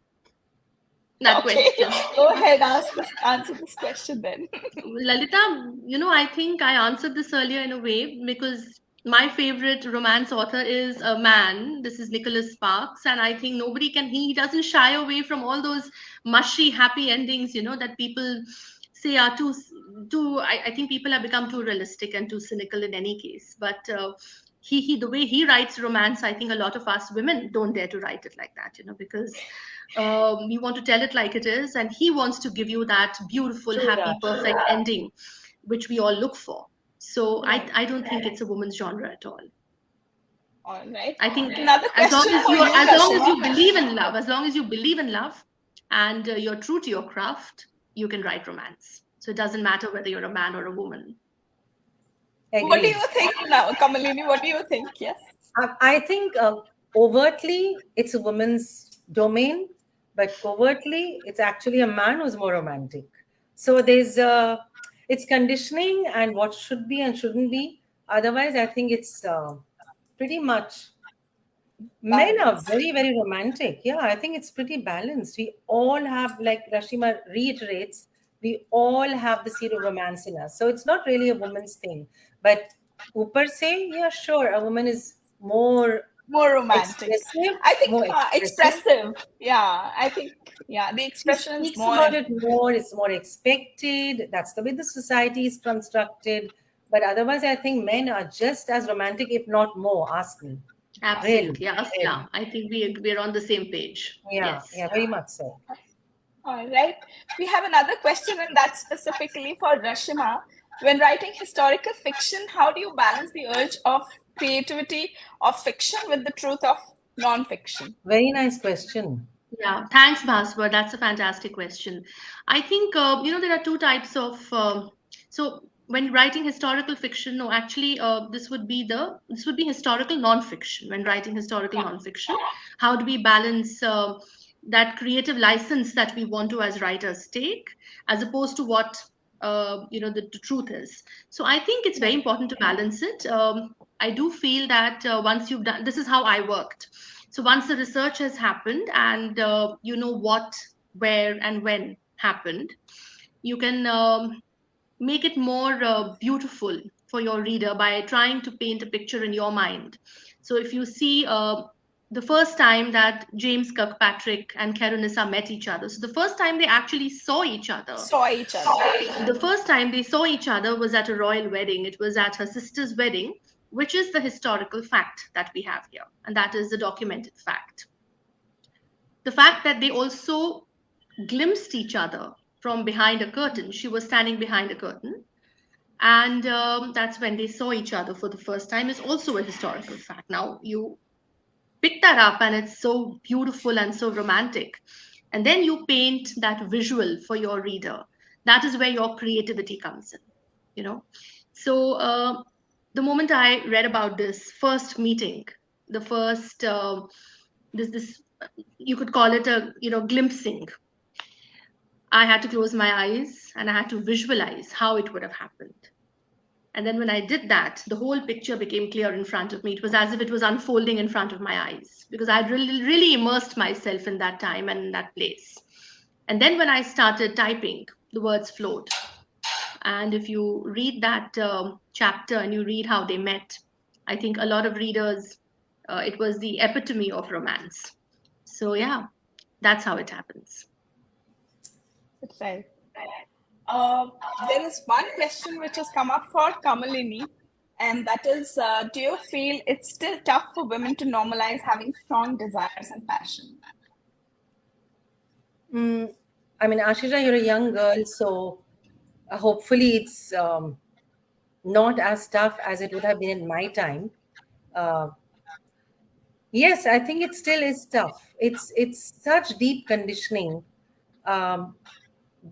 That question. Go ahead, answer this question then. Lalita, I think I answered this earlier in a way, because my favorite romance author is a man. This is Nicholas Sparks, and I think he doesn't shy away from all those mushy, happy endings, that people say are too. I think people have become too realistic and too cynical in any case. But the way he writes romance, I think a lot of us women don't dare to write it like that, because We want to tell it like it is, and he wants to give you that beautiful, True happy, that. perfect ending, which we all look for. So Right. I don't think it's a woman's genre at all. All right. I think Another as long question as for you, you, as long as you Rrashima. believe in love, as long as you believe in love, and you're true to your craft, you can write romance. So it doesn't matter whether you're a man or a woman. What do Agreed. you think now, Kamalini? What do you think? Yes. I think overtly it's a woman's domain, but covertly it's actually a man who's more romantic. So there's it's conditioning and what should be and shouldn't be. Otherwise, I think it's pretty much men are Balance. very, very romantic. Yeah, I think it's pretty balanced. We all have, like Rashima reiterates, we all have the seed of romance in us. So it's not really a woman's thing. But per se, yeah, sure, a woman is more More romantic. expressive, I think more expressive. expressive. Yeah, I think, yeah, the She expression is speaks more. about it more, it's more expected. That's the way the society is constructed. But otherwise, I think men are just as romantic, if not more. Ask me. Absolutely, Really, really. I think we're on the same page. Yeah, Yes. yeah, very much so. All right. We have another question, and that's specifically for Rrashima. When writing historical fiction, how do you balance the urge of creativity of fiction with the truth of non-fiction? Very nice question. Yeah, thanks, Bhaswar. That's a fantastic question. I think there are two types of. So when writing historical fiction, no, actually, this would be historical non-fiction. When writing historical non-fiction, how do we balance that creative license that we want to as writers take, as opposed to what the truth is? So I think it's very important to balance it. I do feel that once you've done, this is how I worked. So once the research has happened and you know what, where, and when happened, you can make it more beautiful for your reader by trying to paint a picture in your mind. So if you see the first time that James Kirkpatrick and Karenissa met each other, so the first time they actually saw each other, Saw each other. the first time they saw each other was at a royal wedding. It was at her sister's wedding, which is the historical fact that we have here, and that is the documented fact. The fact that they also glimpsed each other from behind a curtain. She was standing behind a curtain, and that's when they saw each other for the first time, is also a historical fact. Now you pick that up, and it's so beautiful and so romantic. And then you paint that visual for your reader. That is where your creativity comes in. So the moment I read about this first meeting, the first this you could call it a glimpsing. I had to close my eyes and I had to visualize how it would have happened. And then when I did that, the whole picture became clear in front of me. It was as if it was unfolding in front of my eyes, because I had really, really immersed myself in that time and in that place. And then when I started typing, the words flowed. And if you read that chapter and you read how they met, I think a lot of readers, it was the epitome of romance. So yeah, that's how it happens. That's right. There is one question which has come up for Kamalini, and that is, do you feel it's still tough for women to normalize having strong desires and passion? I mean, Ashita, you're a young girl, so hopefully it's not as tough as it would have been in my time. Yes, I think it still is tough. It's such deep conditioning,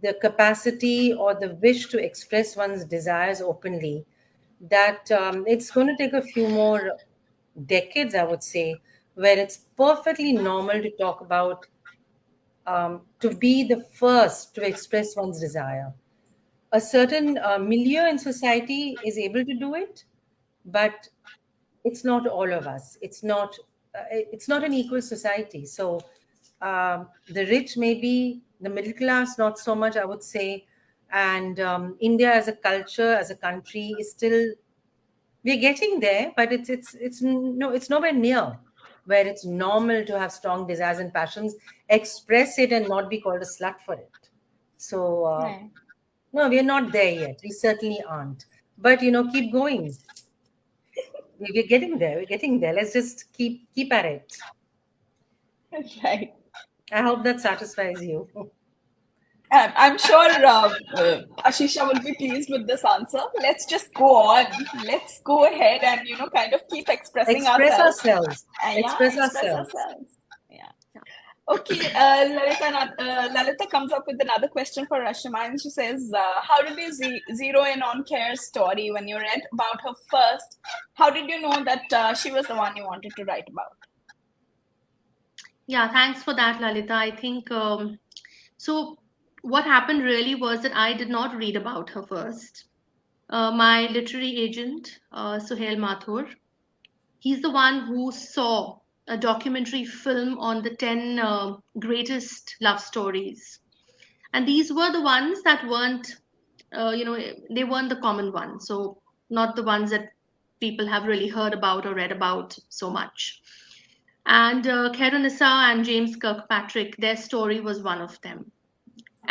the capacity or the wish to express one's desires openly, that it's going to take a few more decades, I would say, where it's perfectly normal to talk about, to be the first to express one's desire. A certain milieu in society is able to do it, but it's not all of us. It's not an equal society. So the rich, maybe the middle class, not so much, I would say. And India as a culture, as a country, is still, we're getting there, but it's nowhere near where it's normal to have strong desires and passions, express it, and not be called a slut for it. So Right. no, we're not there yet. We certainly aren't. But keep going. We're getting there. We're getting there. Let's just keep at it. Right. I hope that satisfies you. I'm sure Ashisha will be pleased with this answer. Let's just go on. Let's go ahead and, kind of keep expressing Express ourselves. ourselves. Express Express ourselves. ourselves. Yeah. Okay, Lalita comes up with another question for Rrashima, and she says, how did you zero in on Claire's story when you read about her first? How did you know that she was the one you wanted to write about? Yeah, thanks for that, Lalita. I think so. What happened really was that I did not read about her first. My literary agent, Suhail Mathur, he's the one who saw a documentary film on the 10 greatest love stories. And these were the ones that weren't, they weren't the common ones. So, not the ones that people have really heard about or read about so much. And 𝗥𝗿𝗀𝗵𝗶𝗿𝗄𝗽 and James Kirkpatrick, their story was one of them.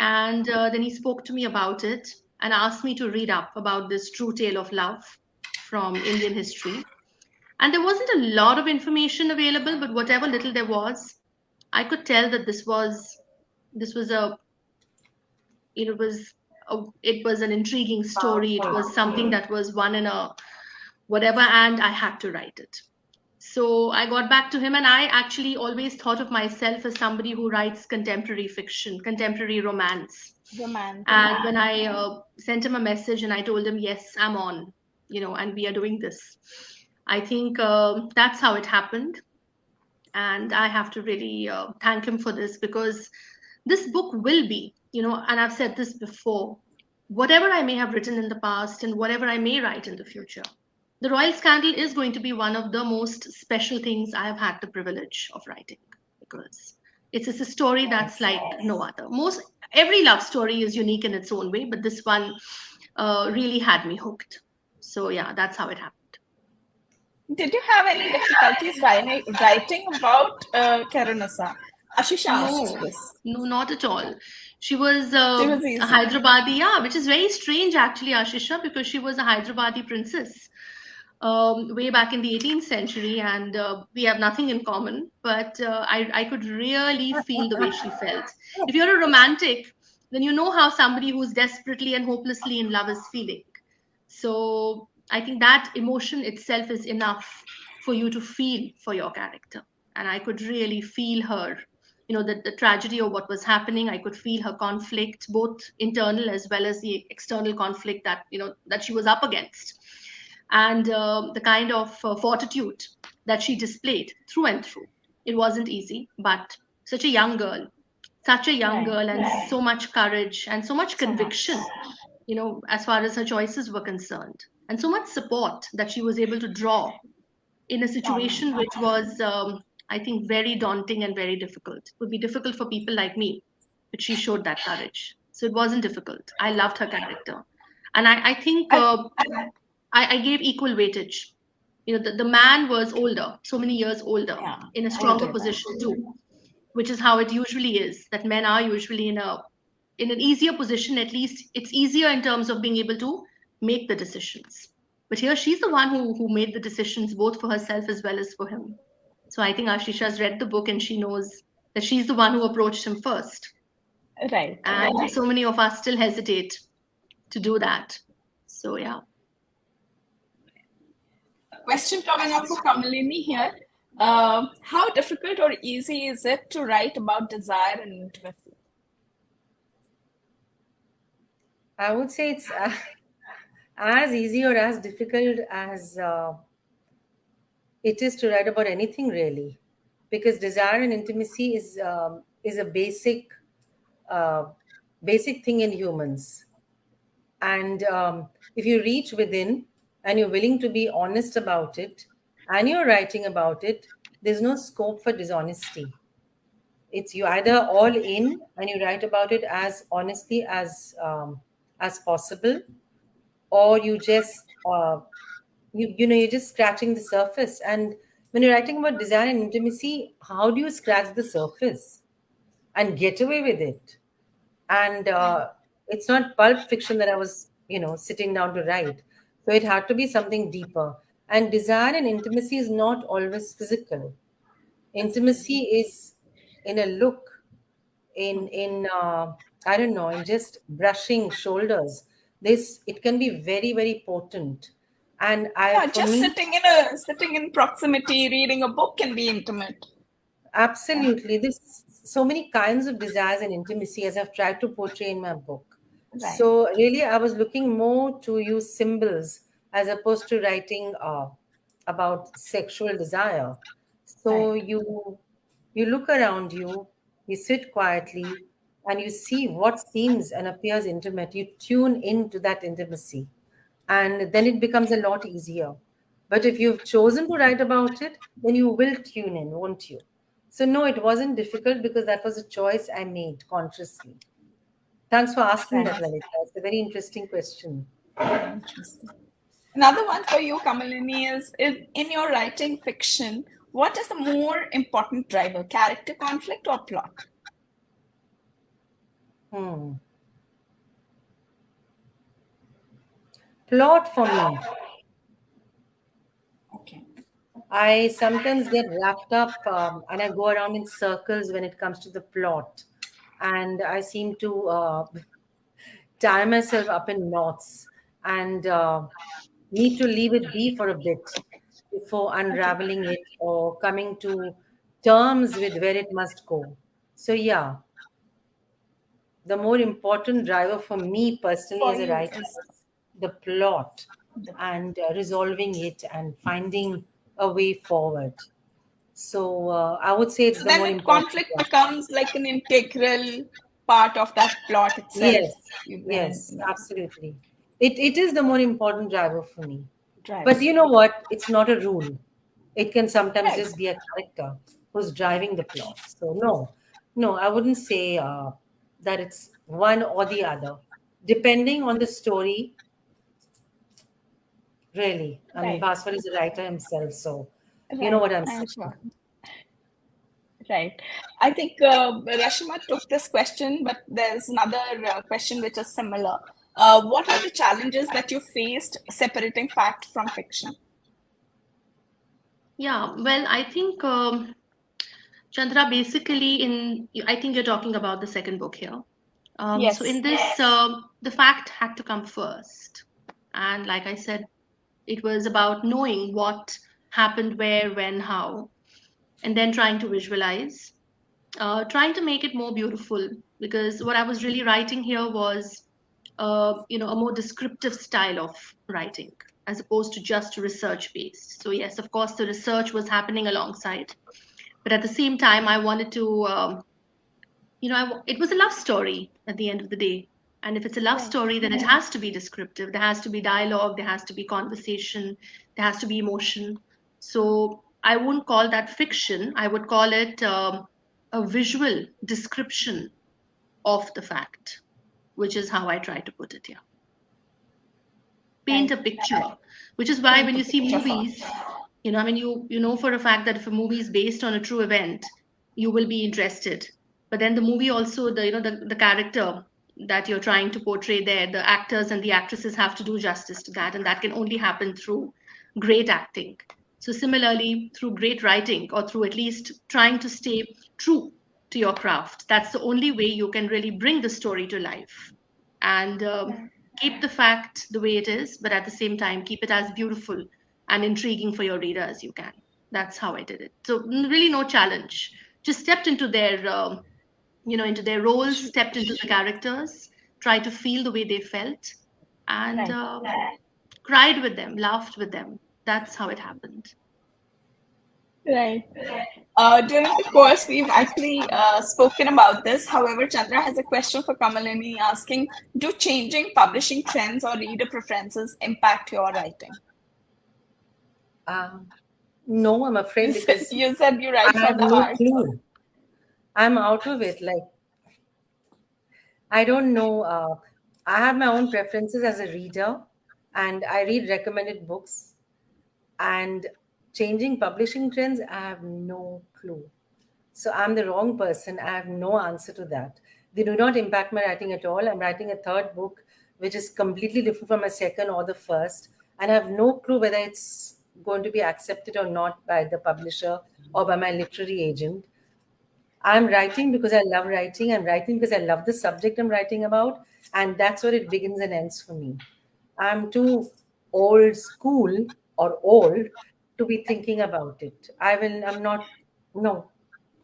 And then he spoke to me about it and asked me to read up about this true tale of love from Indian history. And there wasn't a lot of information available, but whatever little there was, I could tell that this was a it was an intriguing story. It was something that was one in a whatever, and I had to write it. So I got back to him, and I actually always thought of myself as somebody who writes contemporary fiction, contemporary romance. And when I sent him a message and I told him, yes, I'm on, and we are doing this, I think that's how it happened. And I have to really thank him for this, because this book will be, and I've said this before, whatever I may have written in the past and whatever I may write in the future, the royal scandal is going to be one of the most special things I have had the privilege of writing, because it's a story that's like no other. Every love story is unique in its own way, but this one really had me hooked. So yeah, that's how it happened. Did you have any difficulties writing about 𝗥𝗿𝗀𝗵𝗶𝗿𝗄𝗽? Ashisha asked this. No, not at all. She was easy. a Hyderabadi, yeah, which is very strange actually, Ashisha, because she was a Hyderabadi princess way back in the 18th century, and we have nothing in common, but I could really feel the way she felt. If you're a romantic, then you know how somebody who's desperately and hopelessly in love is feeling. So I think that emotion itself is enough for you to feel for your character. And I could really feel her, the tragedy of what was happening. I could feel her conflict, both internal as well as the external conflict that, that she was up against. And the kind of fortitude that she displayed through and through. It wasn't easy, but such a young girl, and so much courage and so much conviction, as far as her choices were concerned, and so much support that she was able to draw in a situation which was, I think, very daunting and very difficult. It would be difficult for people like me, but she showed that courage. So it wasn't difficult. I loved her character. And I think I gave equal weightage. The man was older, so many years older, in a stronger position too, which is how it usually is, that men are usually in an easier position. At least it's easier in terms of being able to make the decisions. But here she's the one who made the decisions both for herself as well as for him. So I think Ashisha's read the book and she knows that she's the one who approached him first. Right. And so many of us still hesitate to do that. So yeah. Question coming up for Kamalini here. How difficult or easy is it to write about desire and intimacy? I would say it's as easy or as difficult as it is to write about anything, really, because desire and intimacy is a basic thing in humans. And if you reach within and you're willing to be honest about it and you're writing about it, there's no scope for dishonesty. It's you either all in and you write about it as honestly as possible, or you just you're just scratching the surface. And when you're writing about desire and intimacy, how do you scratch the surface and get away with it? And it's not pulp fiction that I was sitting down to write. So it had to be something deeper. And desire and intimacy is not always physical. Intimacy is in a look, in I don't know, in just brushing shoulders. It can be very, very potent. And for just me, sitting in proximity, reading a book can be intimate. absolutely, there's so many kinds of desires and intimacy as I've tried to portray in my book. Right. So really, I was looking more to use symbols as opposed to writing about sexual desire. So Right. you look around you, you sit quietly, and you see what seems and appears intimate. You tune into that intimacy, and then it becomes a lot easier. But if you've chosen to write about it, then you will tune in, won't you? So no, it wasn't difficult because that was a choice I made consciously. Thanks for asking that, Lalita. It's a very interesting question. Interesting. Another one for you, Kamalini, is in your writing fiction, what is the more important driver, character conflict or plot? Plot for me. Okay. I sometimes get wrapped up and I go around in circles when it comes to the plot. And I seem to tie myself up in knots and need to leave it be for a bit before unraveling it or coming to terms with where it must go. So, yeah, the more important driver for me personally For as a you writer is is the plot and resolving it and finding a way forward. So I would say it's the more then important conflict one. becomes like an integral part of that plot itself. Yes, absolutely. It is the more important driver for me. Driver. But you know what? It's not a rule. It can sometimes Right. just be a character who's driving the plot. So no, I wouldn't say that it's one or the other. Depending on the story, really. I mean, Right. Bhaswar is a writer himself, so you know what I'm saying. Sure. Right. I think Rrashima took this question, but there's another question which is similar. What are the challenges that you faced separating fact from fiction? Yeah, well, I think Chandra, basically, I think you're talking about the second book here. Yes. So in this, the fact had to come first, and like I said, it was about knowing what happened, where, when, how, and then trying to visualize, trying to make it more beautiful. Because what I was really writing here was, a more descriptive style of writing as opposed to just research based. So yes, of course, the research was happening alongside, but at the same time, I wanted to, it was a love story at the end of the day. And if it's a love story, then it has to be descriptive. There has to be dialogue, there has to be conversation, there has to be emotion. So I wouldn't call that fiction. I would call it a visual description of the fact, which is how I try to put it here. Paint a picture, which is why when you see movies, you know for a fact that if a movie is based on a true event, you will be interested. But then the movie also, the character that you're trying to portray there, the actors and the actresses have to do justice to that, and that can only happen through great acting. So similarly, through great writing, or through at least trying to stay true to your craft, that's the only way you can really bring the story to life and keep the fact the way it is, but at the same time keep it as beautiful and intriguing for your reader as you can. That's how I did it. So really no challenge. Just stepped into their into their roles, stepped into the characters, tried to feel the way they felt, and cried with them, laughed with them. That's how it happened. Right. During the course, we've actually spoken about this. However, Chandra has a question for Kamalini asking, do changing publishing trends or reader preferences impact your writing? No, I'm afraid because you said you write I from have the no heart. clue. I'm out of it. Like, I don't know. I have my own preferences as a reader, and I read recommended books. And changing publishing trends, I have no clue. So I'm the wrong person. I have no answer to that. They do not impact my writing at all. I'm writing a third book, which is completely different from my second or the first. And I have no clue whether it's going to be accepted or not by the publisher or by my literary agent. I'm writing because I love writing. I'm writing because I love the subject I'm writing about. And that's where it begins and ends for me. I'm too old school or old to be thinking about it. I'm not, no,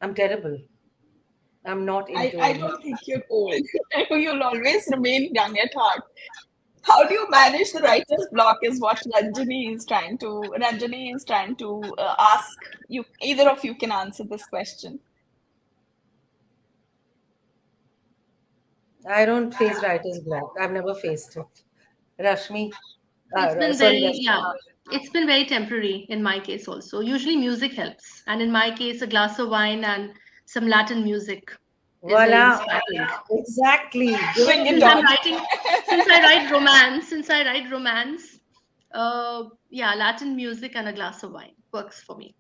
I'm terrible. I'm not I into. don't think you're old. You'll always remain young at heart. How do you manage the writer's block is what Ranjani is trying to ask you. Either of you can answer this question. I don't face writer's block. I've never faced it. Rashmi, It's been sorry, very, Rashmi. yeah, it's been very temporary in my case also. Usually music helps. And in my case, a glass of wine and some Latin music is very Voila, inspiring. exactly. Give Bring it to it Since me. I'm on. writing, since I write romance, yeah, Latin music and a glass of wine works for me.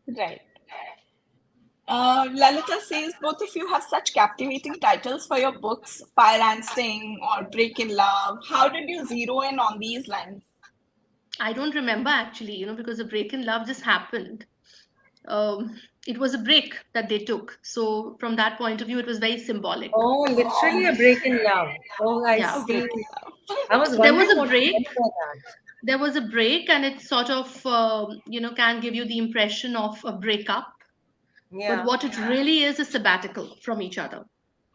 Right. Lalita says both of you have such captivating titles for your books, Fire and Sting or Break in Love. How did you zero in on these lines? I don't remember actually, because the break in love just happened. It was a break that they took. So from that point of view, it was very symbolic. Oh, literally a break in love. Oh, I Yeah. A Break see. in Love. I was So there was wondering a what you break. meant by that. There was a break, and it sort of, can give you the impression of a breakup. But Yeah, what it really is a sabbatical from each other.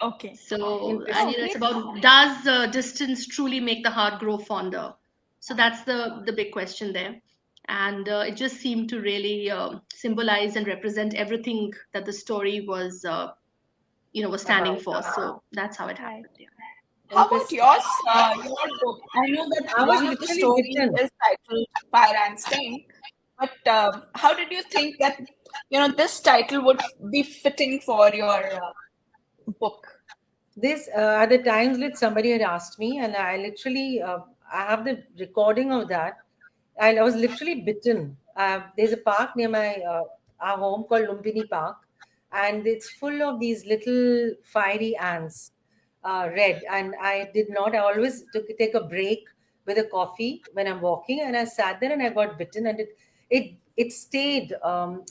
Okay. So, and interesting. it's about, does distance truly make the heart grow fonder? So that's the big question there. And it just seemed to really symbolize and represent everything that the story was standing for. So that's how it Right. happened. Yeah. How about Interesting. yours, your book? I know that I was one of the literally stories bitten. is titled Fire and Sting, but how did you think that this title would be fitting for your book? This at the times that somebody had asked me, and I literally I have the recording of that. I was literally bitten. There's a park near my our home called Lumpini Park, and it's full of these little fiery ants, red. And I did not. I always take a break with a coffee when I'm walking, and I sat there and I got bitten, and it stayed.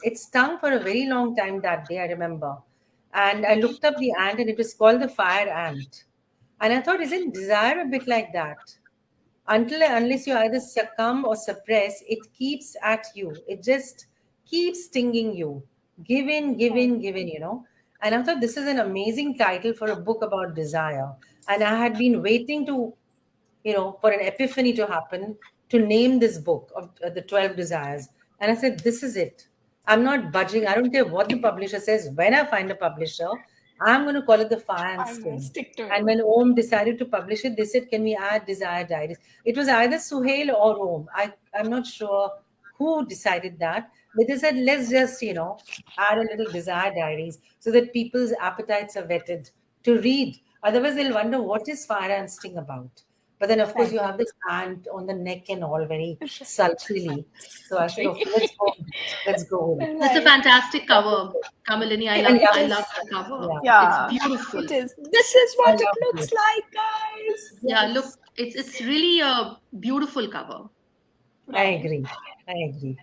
It stung for a very long time that day. I remember, and I looked up the ant, and it was called the fire ant. And I thought, isn't desire a bit like that? Until and unless you either succumb or suppress, it keeps at you. It just keeps stinging you. Give in, give Right. in, give in, And I thought this is an amazing title for a book about desire. And I had been waiting to, for an epiphany to happen to name this book of the 12 Desires. And I said, this is it. I'm not budging. I don't care what the publisher says. When I find a publisher, I'm going to call it the Fire and I'm going to Sting. stick to it. And when Om decided to publish it, they said, can we add Desire Diaries? It was either Suhail or Om. I'm not sure who decided that. But they said, let's just, add a little Desire Diaries so that people's appetites are whetted to read. Otherwise, they'll wonder, what is Fire and Sting about? But then, of course, Right. you have this ant on the neck and all very sultrily. So I said, okay, let's go with it. It's a Right. fantastic cover, Kamalini. I It, love it I is. love the cover. Yeah, Yeah, It's beautiful. it is. This is I what it love looks it. like, guys. Yeah, look, it's really a beautiful cover. I Right. agree. I agree.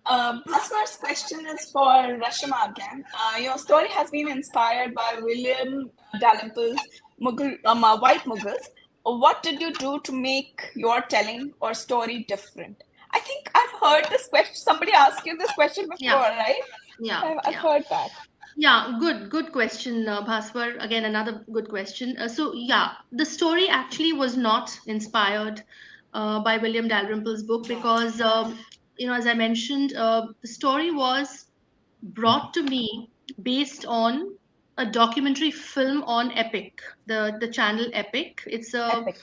Bhaswar's question is for Rrashima again. Your story has been inspired by William Dalrymple's White Mughals. What did you do to make your telling or story different? I think I've heard this question. Somebody asked you this question before, Yeah, right? yeah, I've yeah. heard that. Yeah, good question, Bhaswar. Again, another good question. So, yeah, the story actually was not inspired by William Dalrymple's book because, as I mentioned, the story was brought to me based on a documentary film on Epic, the channel Epic. It's a Epic.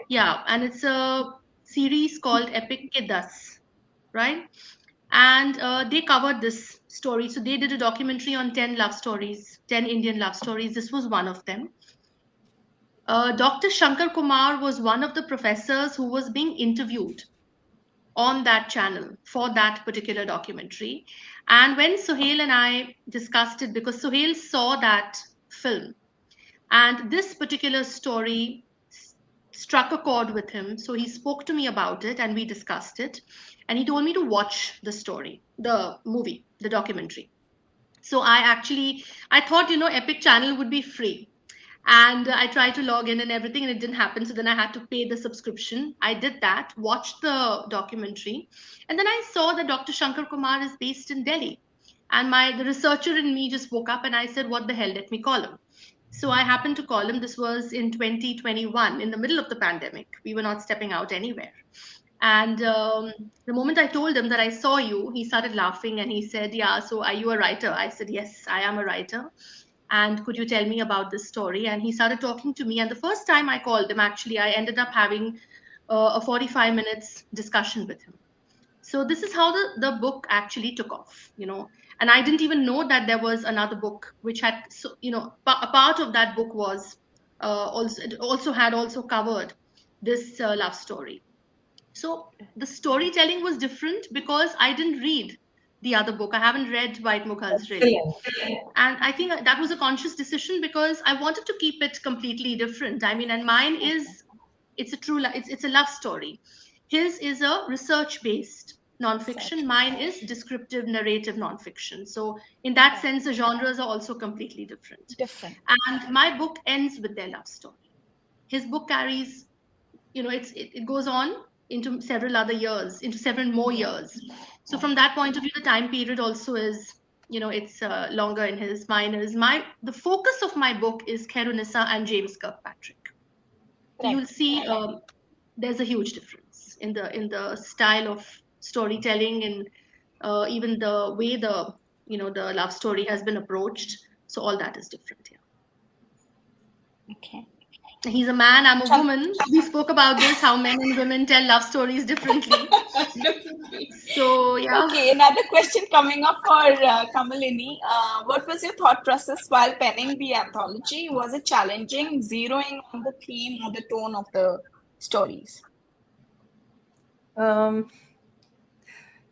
Yeah, and it's a series called Epic Ke Das, right? And they covered this story. So they did a documentary on 10 love stories, 10 Indian love stories. This was one of them. Dr. Shankar Kumar was one of the professors who was being interviewed on that channel for that particular documentary. And when Suhail and I discussed it, because Suhail saw that film, and this particular story struck a chord with him. So he spoke to me about it and we discussed it. And he told me to watch the story, the movie, the documentary. So I thought, Epic channel would be free. And I tried to log in and everything, and it didn't happen. So then I had to pay the subscription. I did that, watched the documentary, and then I saw that Dr. Shankar Kumar is based in Delhi. And the researcher in me just woke up and I said, what the hell, let me call him. So I happened to call him. This was in 2021, in the middle of the pandemic. We were not stepping out anywhere. And the moment I told him that I saw you, he started laughing and he said, yeah, so are you a writer? I said, yes, I am a writer. And could you tell me about this story? And he started talking to me. And the first time I called him, actually, I ended up having a 45 minutes discussion with him. So this is how the book actually took off, And I didn't even know that there was another book which had, a part of that book was also covered this love story. So the storytelling was different because I didn't read the other book. I haven't read 𝗥𝗿𝗀𝗵𝗶𝗺 really. And I think that was a conscious decision because I wanted to keep it completely different. I mean, and mine it's a love story. His is a research-based nonfiction. Mine is descriptive narrative nonfiction. So in that sense, the genres are also completely different. And my book ends with their love story. His book carries, it goes on into several other years, into several more years. So from that point of view, the time period also is, it's longer in his. Mine is the focus of my book is 𝗥𝗿𝗀𝗵𝗶𝗺 and James Kirkpatrick. You'll see there's a huge difference in the style of storytelling and even the way the love story has been approached. So all that is different here. Okay. He's a man, I'm a woman. We spoke about this, how men and women tell love stories differently. So, yeah. Okay, another question coming up for Kamalini. What was your thought process while penning the anthology? Was it challenging, zeroing on the theme or the tone of the stories?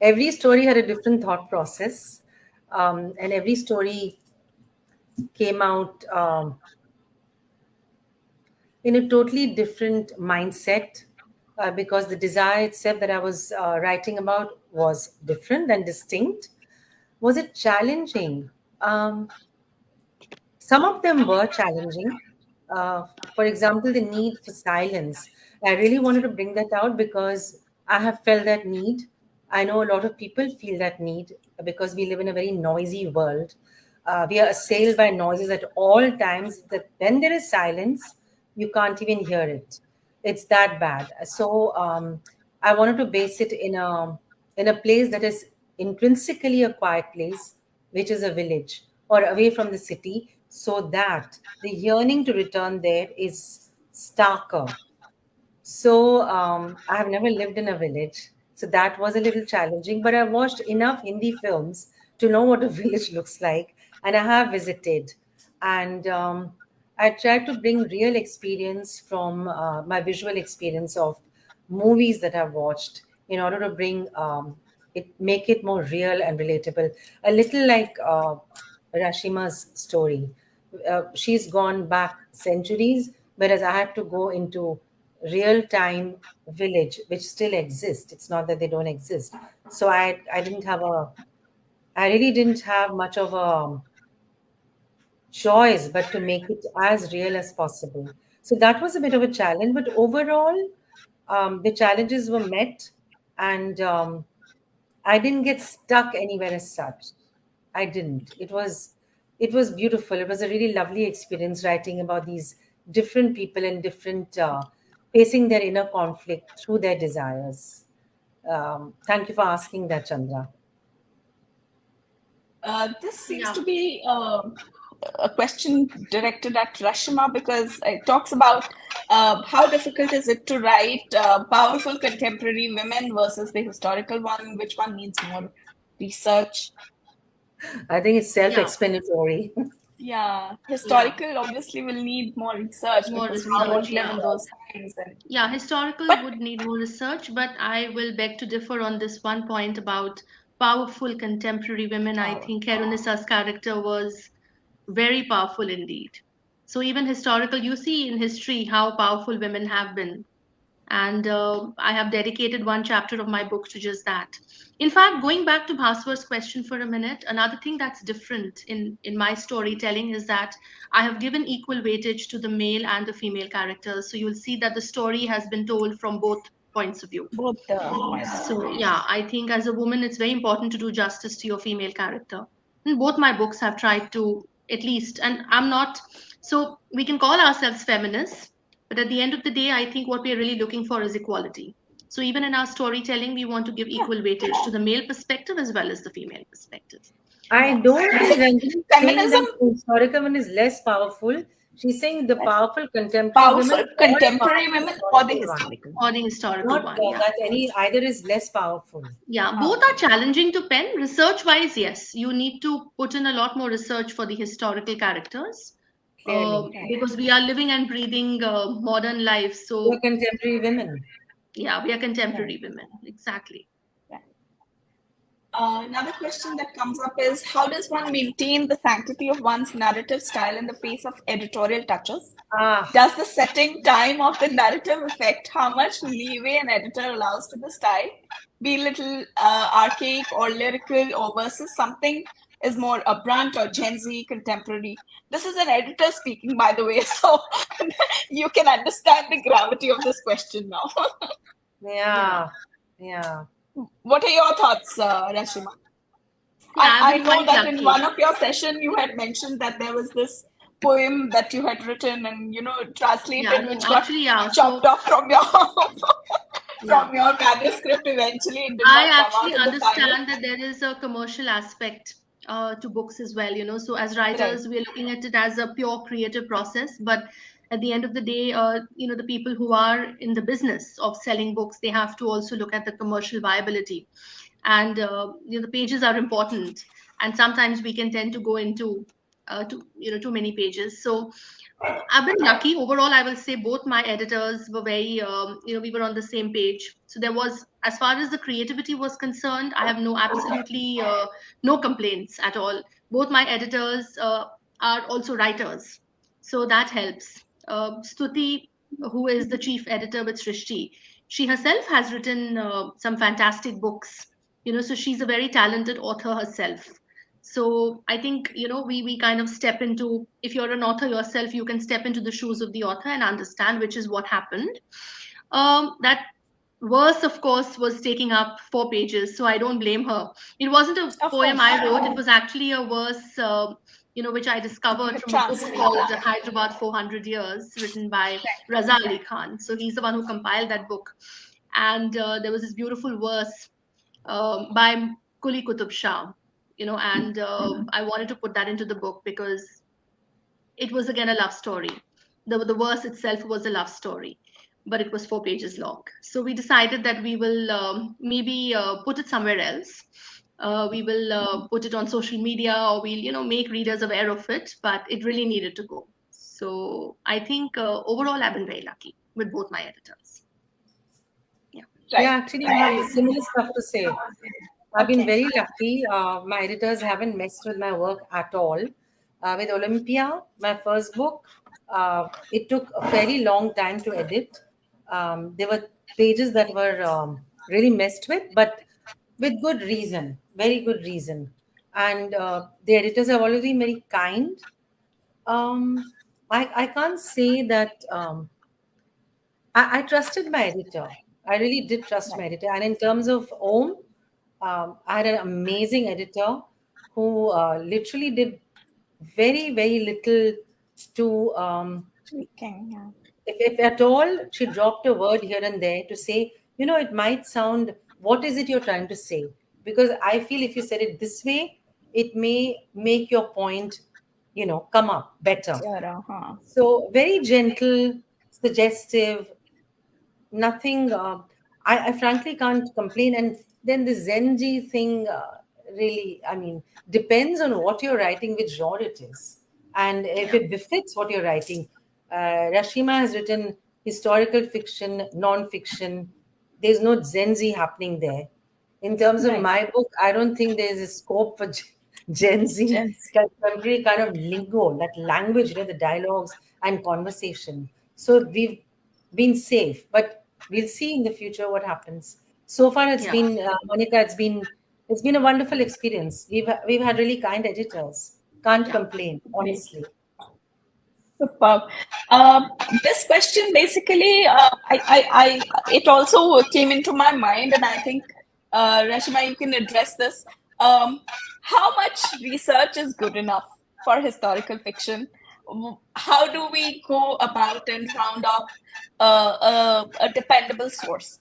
Every story had a different thought process, and every story came out in a totally different mindset because the desire itself that I was writing about was different and distinct. Was it challenging? Some of them were challenging. For example, the need for silence. I really wanted to bring that out because I have felt that need. I know a lot of people feel that need because we live in a very noisy world. We are assailed by noises at all times that when there is silence, you can't even hear it. It's that bad. So I wanted to base it in a place that is intrinsically a quiet place, which is a village or away from the city, so that the yearning to return there is starker. So I have never lived in a village, so that was a little challenging. But I watched enough Hindi films to know what a village looks like, and I have visited. And I tried to bring real experience from my visual experience of movies that I've watched in order to bring make it more real and relatable. A little like Rrashima's story. She's gone back centuries, whereas I had to go into real-time village, which still exists. It's not that they don't exist. So I really didn't have much of a choice but to make it as real as possible. So that was a bit of a challenge, but overall, the challenges were met, and I didn't get stuck anywhere as such. I didn't. It was beautiful. It was a really lovely experience writing about these different people and different facing their inner conflict through their desires. Thank you for asking that, Chandra. This seems to be a question directed at Rrashima because it talks about how difficult is it to write powerful contemporary women versus the historical one? Which one needs more research? I think it's self-explanatory. Yeah, historical obviously will need more research because we don't live in those times. Historical would need more research, but I will beg to differ on this one point about powerful contemporary women. I think 𝗥𝗿𝗀𝗵𝗶𝗺's character was very powerful indeed. So even historical, you see in history how powerful women have been. And I have dedicated one chapter of my book to just that. In fact, going back to Bhaswar's question for a minute, another thing that's different in my storytelling is that I have given equal weightage to the male and the female characters. So you'll see that the story has been told from both points of view. Both points. So yeah, I think as a woman, it's very important to do justice to your female character. And both my books have tried to at least, and I'm not, so we can call ourselves feminists, but at the end of the day, I think what we're really looking for is equality. So even in our storytelling, we want to give equal weightage to the male perspective as well as the female perspective. I don't think Ranjini Feminism, saying that historical women is less powerful. She's saying the powerful contemporary women, contemporary women, or the historical. Or the historical not one. that either is less powerful. Yeah, both are challenging to pen. Research-wise, yes, you need to put in a lot more research for the historical characters. Because we are living and breathing modern life. So we're contemporary women. Yeah, we are contemporary women. Exactly. Another question that comes up is, how does one maintain the sanctity of one's narrative style in the face of editorial touches? Does the setting time of the narrative affect how much leeway an editor allows to the style? Be a little archaic or lyrical, or versus something is more abrupt or Gen Z contemporary? This is an editor speaking, by the way, so you can understand the gravity of this question now. Yeah. What are your thoughts, Rrashima? I know that in one of your sessions you had mentioned that there was this poem that you had written and translated, which got chopped off from your from your manuscript eventually. It did I not come actually out understand that there is a commercial aspect to books as well. So as writers, we're looking at it as a pure creative process, but at the end of the day, the people who are in the business of selling books, they have to also look at the commercial viability. And the pages are important, and sometimes we can tend to go into too many pages. So I've been lucky overall. I will say both my editors were very we were on the same page. So there was, as far as the creativity was concerned, I have absolutely no complaints at all. Both my editors are also writers, so that helps. Stuti, who is the chief editor with Srishti, she herself has written some fantastic books. So she's a very talented author herself. So I think, we kind of step into, if you're an author yourself, you can step into the shoes of the author and understand, which is what happened. That verse, of course, was taking up 4 pages, so I don't blame her. It wasn't a poem I wrote. It was actually a verse, which I discovered from a book called Hyderabad 400 Years, written by Raza Ali Khan. So he's the one who compiled that book. And there was this beautiful verse by 𝗥𝗿𝗀𝗄𝗵𝗺, and I wanted to put that into the book because it was again a love story. The verse itself was a love story, but it was 4 pages long. So we decided that we will maybe put it somewhere else. We will put it on social media, or we'll make readers aware of it, but it really needed to go. So I think overall I've been very lucky with both my editors. Actually, I have similar stuff to say. I've been very lucky. My editors haven't messed with my work at all. With Olympia, my first book, it took a very long time to edit. There were pages that were really messed with, but with good reason, very good reason. And the editors have always been very kind. I can't say that I trusted my editor. I really did trust my editor. And in terms of Om, I had an amazing editor who literally did very, very little to tweaking. If at all she dropped a word here and there to say, it might sound, what is it you're trying to say? Because I feel if you said it this way, it may make your point, come up better. So very gentle, suggestive, nothing. I frankly can't complain. And then the Zen G thing really, depends on what you're writing, which genre it is. And if it befits what you're writing. Rrashima has written historical fiction, non-fiction. There's no Gen Z happening there. In terms of my book, I don't think there's a scope for Gen Z contemporary kind of lingo, that language, the dialogues and conversation. So we've been safe. But we'll see in the future what happens. So far, it's been Monica. It's been a wonderful experience. We've had really kind editors. Can't complain, honestly. Superb. This question basically, it also came into my mind, and I think, Rrashima, you can address this. How much research is good enough for historical fiction? How do we go about and round up a dependable source?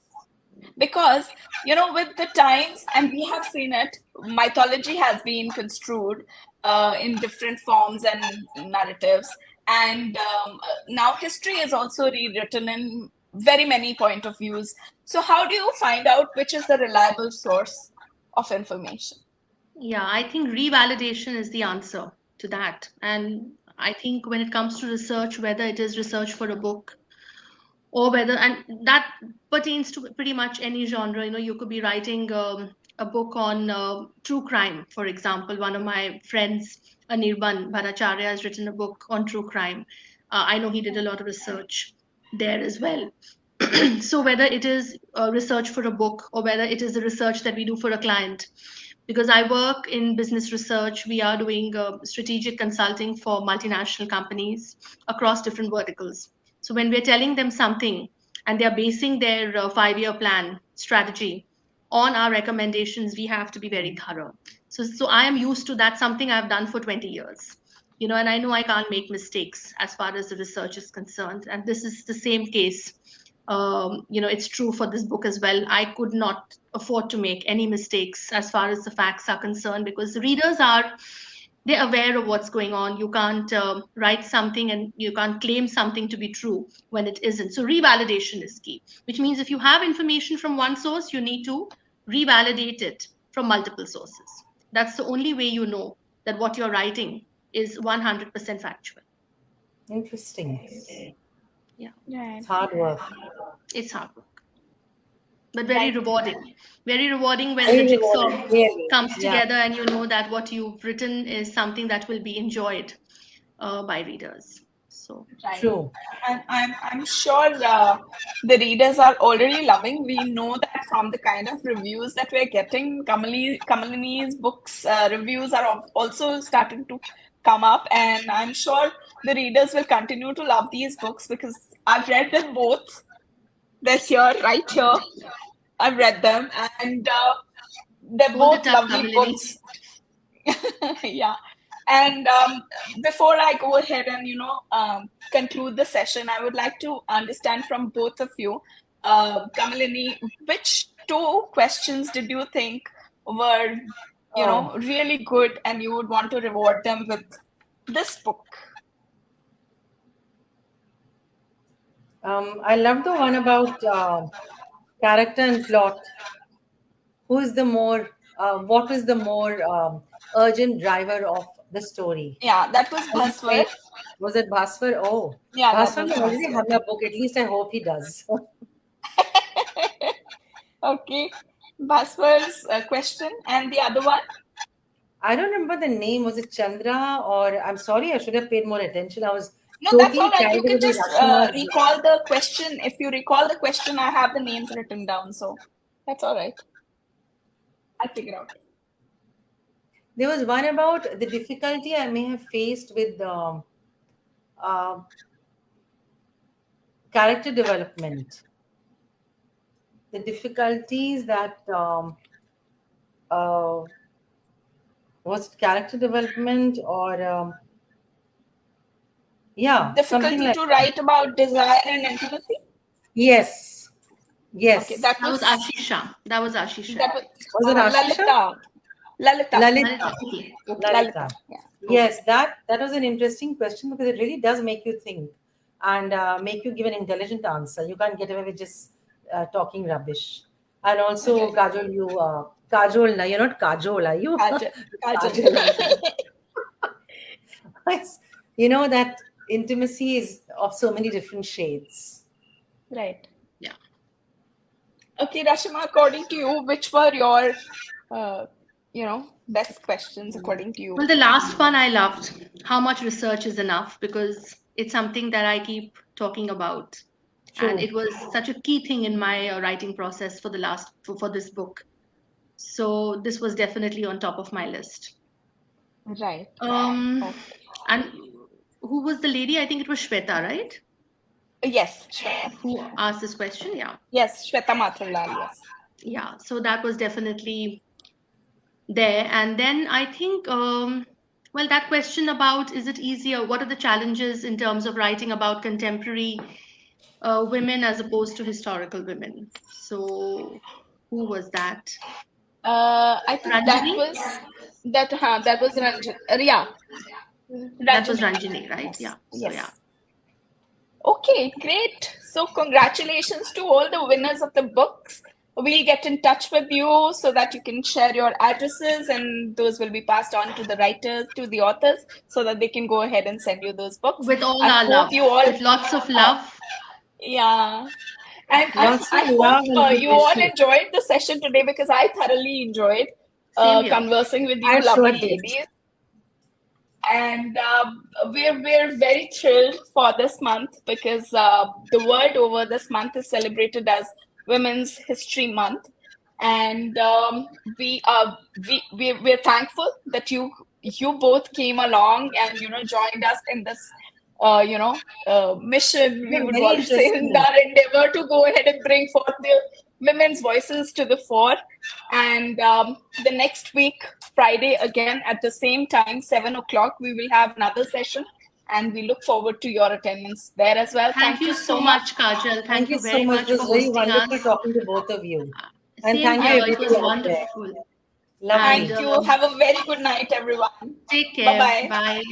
Because, with the times, and we have seen it, mythology has been construed in different forms and narratives. And now history is also rewritten in very many point of views. So how do you find out which is the reliable source of information? Yeah, I think revalidation is the answer to that. And I think when it comes to research, whether it is research for a book or whether, and that pertains to pretty much any genre, you could be writing a book on true crime, for example. One of my friends, 𝗥𝗿𝗀𝗵𝗶𝗺, has written a book on true crime. I know he did a lot of research there as well. So whether it is research for a book or whether it is the research that we do for a client, because I work in business research, we are doing strategic consulting for multinational companies across different verticals. So when we're telling them something and they're basing their 5-year plan strategy on our recommendations, we have to be very thorough. So I am used to that, something I've done for 20 years. And I know I can't make mistakes as far as the research is concerned. And this is the same case. It's true for this book as well. I could not afford to make any mistakes as far as the facts are concerned, because the readers they're aware of what's going on. You can't write something and you can't claim something to be true when it isn't. So revalidation is key, which means if you have information from one source, you need to revalidate it from multiple sources. That's the only way you know that what you're writing is 100% factual. Interesting. Yeah. It's hard work. It's hard work, but very rewarding. Very rewarding when the jigsaw comes together and you know that what you've written is something that will be enjoyed by readers. So true. And I'm sure the readers are already loving. We know that from the kind of reviews that we're getting. Kamalini's books reviews are also starting to come up, and I'm sure the readers will continue to love these books because I've read them both. They're here, right here. I've read them, and they're both lovely books. Yeah. And before I go ahead and conclude the session, I would like to understand from both of you, Kamalini, which 2 questions did you think were really good and you would want to reward them with this book? I love the one about character and plot. What is the more urgent driver of the story? Yeah, that was 𝗥𝗿𝗀𝗵𝗶𝗺. Was it 𝗥𝗿𝗀𝗵𝗶? Oh, yeah, 𝗥𝗿𝗀𝗵𝗶 will already have my book. At least I hope he does. Okay, 𝗥𝗿𝗀𝗵𝗶's question, and the other one? I don't remember the name. Was it Chandra? Or I'm sorry, I should have paid more attention. I was no, that's all right. You can just recall the question. If you recall the question, I have the names written down, so that's all right. I'll figure out. There was one about the difficulty I may have faced with character development. The difficulties that was it character development or difficulty to write about desire and intimacy? Yes. Okay, that was Ashisha. Was it Ashisha? Lalita. Yeah. Yes, that was an interesting question because it really does make you think and make you give an intelligent answer. You can't get away with just talking rubbish. And also, Kajal, Kajol, you're not Kajol, are you? Kajal. That intimacy is of so many different shades. Right. Yeah. Okay, Rrashima, according to you, which were your, best questions according to you? Well, the last one I loved. How much research is enough? Because it's something that I keep talking about. And it was such a key thing in my writing process for this book. So this was definitely on top of my list. Right. And who was the lady? I think it was Shweta, right? Yes, Shweta. Who asked this question? Yeah. Yes, Shweta Mathurlal, yes. Yeah, so that was definitely there. And then I think, well, that question about is it easier? What are the challenges in terms of writing about contemporary women as opposed to historical women? So who was that? I think Ranjini? that was Ranjini. Yeah. That was Ranjini, right? Yeah. So Yes. yeah. Okay, great. So congratulations to all the winners of the books. We'll get in touch with you so that you can share your addresses, and those will be passed on to the writers, to the authors, so that they can go ahead and send you those books. With all our love. With lots of love. Yeah. And I hope you all enjoyed the session today, because I thoroughly enjoyed conversing with you, lovely ladies. And we're very thrilled for this month, because the world over, this month is celebrated as Women's History Month, and we're thankful that you both came along and joined us in this mission, we would want to say, in our endeavor to go ahead and bring forth the women's voices to the fore. And the next week, Friday, again at the same time, 7 o'clock, we will have another session, and we look forward to your attendance there as well. Thank you so much, Kajal. Thank you very much for hosting us. It was very wonderful talking to both of you. And thank you. It was wonderful. Thank you. Have a very good night, everyone. Take care. Bye-bye. Bye.